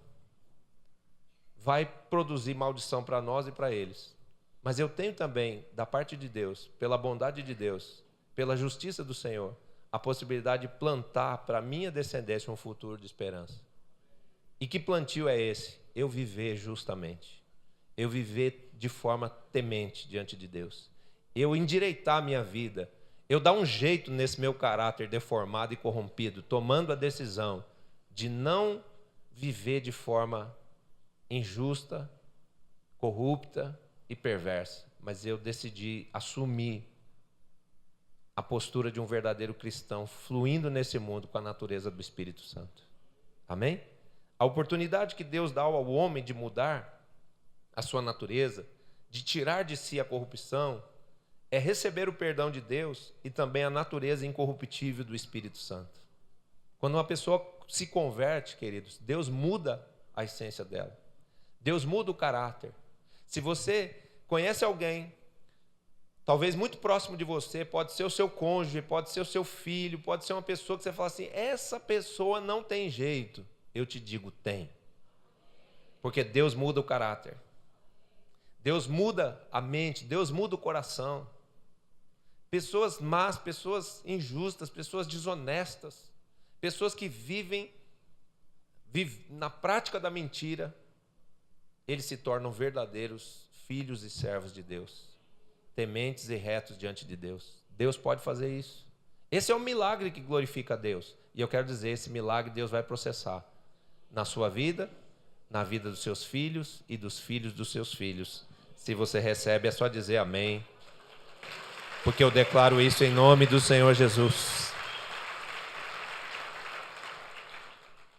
vai produzir maldição para nós e para eles. Mas eu tenho também, da parte de Deus, pela bondade de Deus, pela justiça do Senhor, a possibilidade de plantar para a minha descendência um futuro de esperança. E que plantio é esse? Eu viver justamente. Eu viver de forma temente diante de Deus. Eu endireitar a minha vida. Eu dar um jeito nesse meu caráter deformado e corrompido, tomando a decisão de não viver de forma injusta, corrupta e perversa. Mas eu decidi assumir a postura de um verdadeiro cristão, fluindo nesse mundo com a natureza do Espírito Santo. Amém? A oportunidade que Deus dá ao homem de mudar a sua natureza, de tirar de si a corrupção, é receber o perdão de Deus e também a natureza incorruptível do Espírito Santo. Quando uma pessoa se converte, queridos, Deus muda a essência dela. Deus muda o caráter. Se você conhece alguém, talvez muito próximo de você, pode ser o seu cônjuge, pode ser o seu filho, pode ser uma pessoa que você fala assim, essa pessoa não tem jeito. Eu te digo, tem. Porque Deus muda o caráter. Deus muda a mente, Deus muda o coração. Pessoas más, pessoas injustas, pessoas desonestas, pessoas que vivem na prática da mentira, eles se tornam verdadeiros filhos e servos de Deus, tementes e retos diante de Deus. Deus pode fazer isso. Esse é um milagre que glorifica a Deus. E eu quero dizer, esse milagre Deus vai processar na sua vida, na vida dos seus filhos e dos filhos dos seus filhos. Se você recebe, é só dizer amém. Porque eu declaro isso em nome do Senhor Jesus.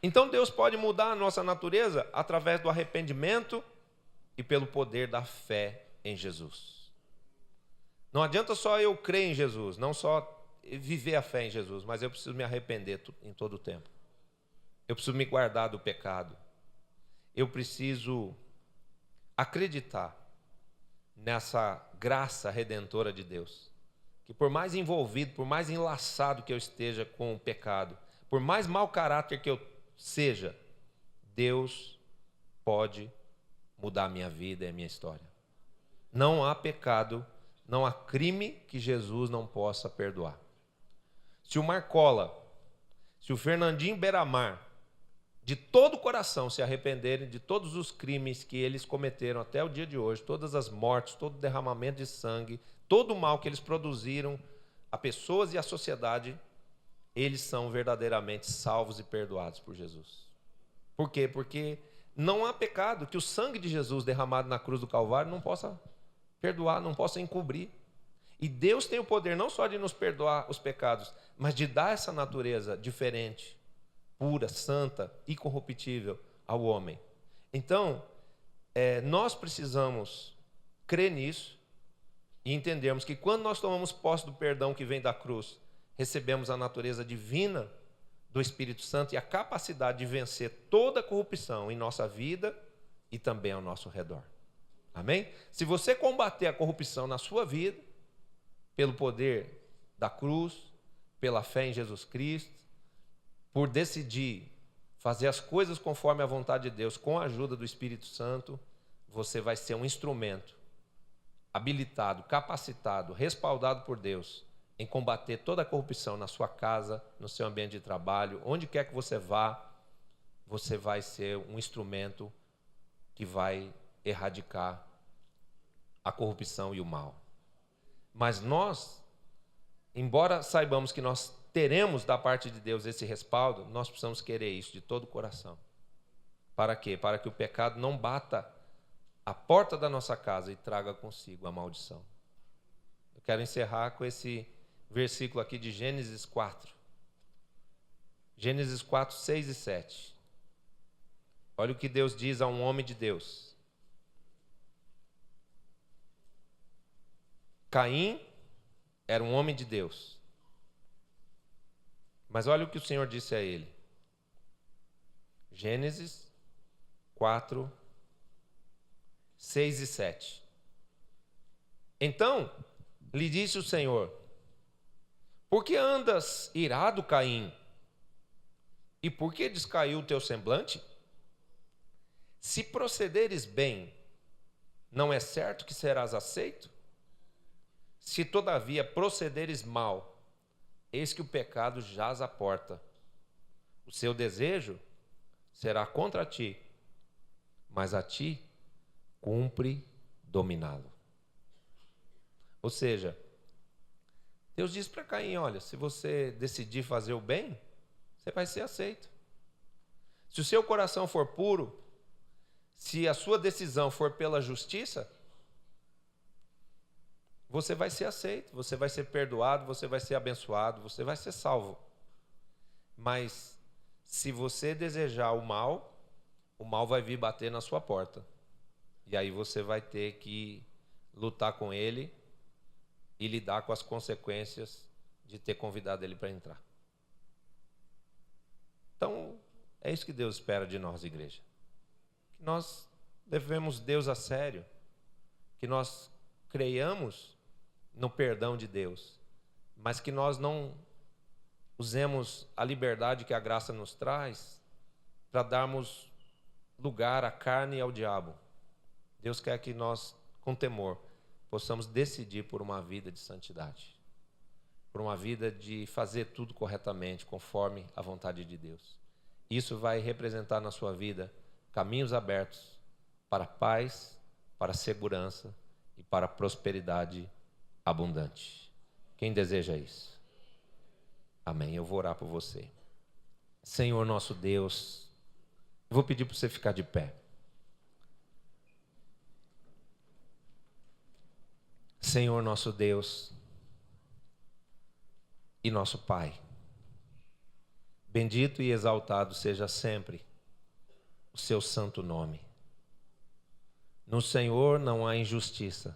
Então Deus pode mudar a nossa natureza através do arrependimento e pelo poder da fé em Jesus. Não adianta só eu crer em Jesus, não só viver a fé em Jesus, mas eu preciso me arrepender em todo o tempo. Eu preciso me guardar do pecado. Eu preciso acreditar nessa graça redentora de Deus. Que por mais envolvido, por mais enlaçado que eu esteja com o pecado, por mais mau caráter que eu seja, Deus pode mudar a minha vida e a minha história. Não há pecado, não há crime que Jesus não possa perdoar. Se o Marcola, se o Fernandinho Beiramar, de todo o coração se arrependerem de todos os crimes que eles cometeram até o dia de hoje, todas as mortes, todo o derramamento de sangue, todo o mal que eles produziram a pessoas e à sociedade, eles são verdadeiramente salvos e perdoados por Jesus. Por quê? Porque não há pecado que o sangue de Jesus derramado na cruz do Calvário não possa perdoar, não possa encobrir. E Deus tem o poder não só de nos perdoar os pecados, mas de dar essa natureza diferente, pura, santa, incorruptível ao homem. Então, nós precisamos crer nisso e entendermos que quando nós tomamos posse do perdão que vem da cruz, recebemos a natureza divina do Espírito Santo e a capacidade de vencer toda a corrupção em nossa vida e também ao nosso redor. Amém? Se você combater a corrupção na sua vida, pelo poder da cruz, pela fé em Jesus Cristo, por decidir fazer as coisas conforme a vontade de Deus, com a ajuda do Espírito Santo, você vai ser um instrumento habilitado, capacitado, respaldado por Deus em combater toda a corrupção na sua casa, no seu ambiente de trabalho, onde quer que você vá, você vai ser um instrumento que vai erradicar a corrupção e o mal. Mas nós, embora saibamos que nós teremos da parte de Deus esse respaldo, nós precisamos querer isso de todo o coração. Para quê? Para que o pecado não bata a porta da nossa casa e traga consigo a maldição. Eu quero encerrar com esse versículo aqui de Gênesis 4. Gênesis 4, 6 e 7. Olha o que Deus diz a um homem de Deus. Caim era um homem de Deus. Mas olha o que o Senhor disse a ele. Gênesis 4, 6 e 7. Então lhe disse o Senhor: por que andas irado, Caim? E por que descaiu o teu semblante? Se procederes bem, não é certo que serás aceito? Se todavia procederes mal, eis que o pecado jaz à porta. O seu desejo será contra ti, mas a ti cumpre dominá-lo. Ou seja, Deus diz para Caim: olha, se você decidir fazer o bem, você vai ser aceito. Se o seu coração for puro, se a sua decisão for pela justiça, você vai ser aceito, você vai ser perdoado, você vai ser abençoado, você vai ser salvo. Mas se você desejar o mal vai vir bater na sua porta. E aí você vai ter que lutar com ele e lidar com as consequências de ter convidado ele para entrar. Então, é isso que Deus espera de nós, igreja. Que nós levemos Deus a sério, que nós creiamos no perdão de Deus, mas que nós não usemos a liberdade que a graça nos traz para darmos lugar à carne e ao diabo. Deus quer que nós, com temor, possamos decidir por uma vida de santidade, por uma vida de fazer tudo corretamente, conforme a vontade de Deus. Isso vai representar na sua vida caminhos abertos para a paz, para a segurança e para a prosperidade abundante. Quem deseja isso? Amém. Eu vou orar por você. Senhor nosso Deus, eu vou pedir para você ficar de pé. Senhor nosso Deus e nosso Pai, bendito e exaltado seja sempre o seu santo nome. No Senhor não há injustiça,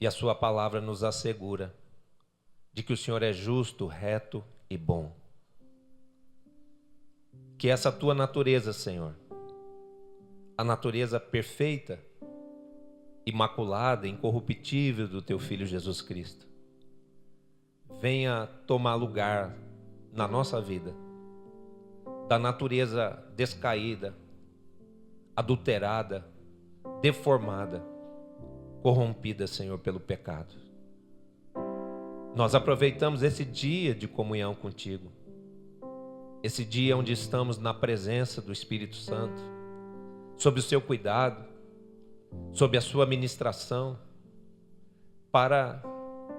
e a sua palavra nos assegura de que o Senhor é justo, reto e bom. Que essa tua natureza, Senhor, a natureza perfeita, imaculada, incorruptível do teu Filho Jesus Cristo, venha tomar lugar na nossa vida, da natureza descaída, adulterada, deformada, corrompida, Senhor, pelo pecado. Nós aproveitamos esse dia de comunhão contigo, esse dia onde estamos na presença do Espírito Santo, sob o seu cuidado, sob a sua ministração, para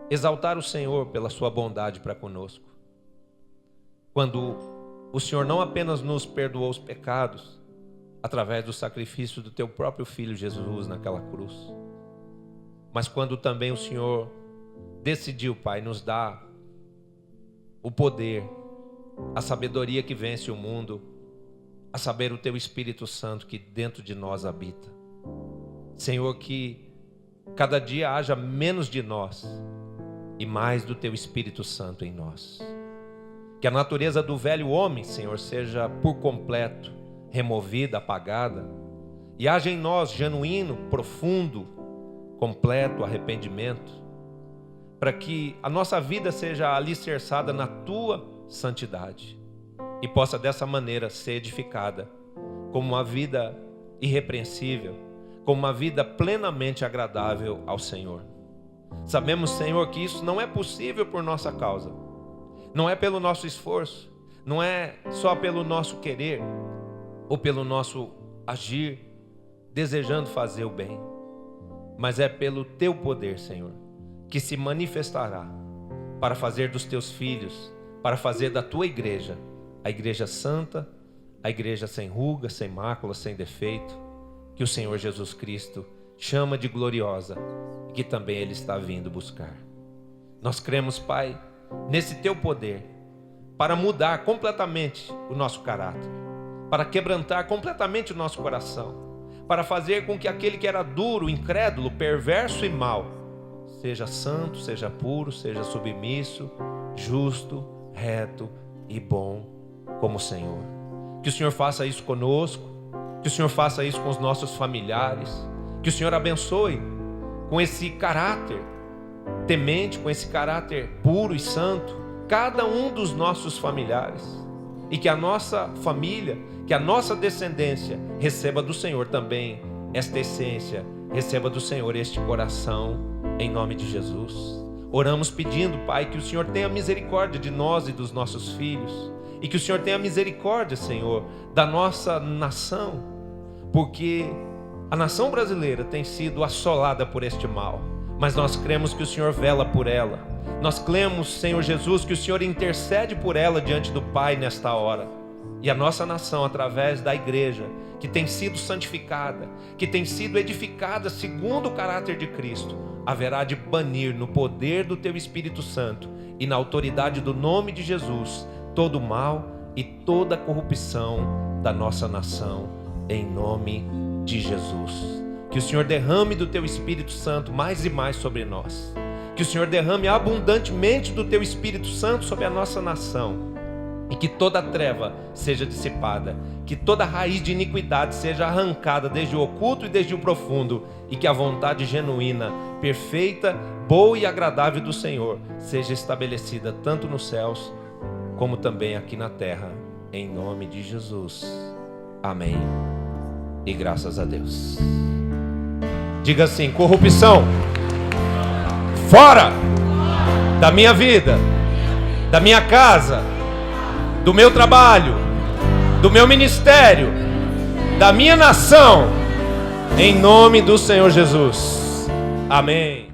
exaltar o Senhor pela sua bondade para conosco. Quando o Senhor não apenas nos perdoou os pecados, através do sacrifício do teu próprio Filho Jesus naquela cruz, mas quando também o Senhor decidiu, Pai, nos dar o poder, a sabedoria que vence o mundo, a saber, o teu Espírito Santo que dentro de nós habita. Senhor, que cada dia haja menos de nós e mais do teu Espírito Santo em nós. Que a natureza do velho homem, Senhor, seja por completo removida, apagada, e haja em nós genuíno, profundo, completo arrependimento, para que a nossa vida seja alicerçada na tua santidade e possa dessa maneira ser edificada como uma vida irrepreensível, como uma vida plenamente agradável ao Senhor. Sabemos, Senhor, que isso não é possível por nossa causa, não é pelo nosso esforço, não é só pelo nosso querer ou pelo nosso agir, desejando fazer o bem, mas é pelo teu poder, Senhor, que se manifestará para fazer dos teus filhos, para fazer da tua igreja, a igreja santa, a igreja sem ruga, sem mácula, sem defeito, que o Senhor Jesus Cristo chama de gloriosa e que também Ele está vindo buscar. Nós cremos, Pai, nesse teu poder, para mudar completamente o nosso caráter, para quebrantar completamente o nosso coração, para fazer com que aquele que era duro, incrédulo, perverso e mau, seja santo, seja puro, seja submisso, justo, reto e bom como o Senhor. Que o Senhor faça isso conosco, que o Senhor faça isso com os nossos familiares, que o Senhor abençoe com esse caráter temente, com esse caráter puro e santo, cada um dos nossos familiares, e que a nossa família, que a nossa descendência receba do Senhor também esta essência, receba do Senhor este coração, em nome de Jesus. Oramos pedindo, Pai, que o Senhor tenha misericórdia de nós e dos nossos filhos, e que o Senhor tenha misericórdia, Senhor, da nossa nação, porque a nação brasileira tem sido assolada por este mal, mas nós cremos que o Senhor vela por ela. Nós cremos, Senhor Jesus, que o Senhor intercede por ela diante do Pai nesta hora. E a nossa nação, através da igreja, que tem sido santificada, que tem sido edificada segundo o caráter de Cristo, haverá de banir no poder do Teu Espírito Santo e na autoridade do nome de Jesus todo o mal e toda a corrupção da nossa nação, em nome de Jesus. Que o Senhor derrame do Teu Espírito Santo mais e mais sobre nós. Que o Senhor derrame abundantemente do Teu Espírito Santo sobre a nossa nação. E que toda treva seja dissipada. Que toda raiz de iniquidade seja arrancada desde o oculto e desde o profundo. E que a vontade genuína, perfeita, boa e agradável do Senhor seja estabelecida tanto nos céus como também aqui na terra. Em nome de Jesus. Amém. E graças a Deus. Diga assim: corrupção, fora da minha vida, da minha casa, do meu trabalho, do meu ministério, da minha nação, em nome do Senhor Jesus. Amém.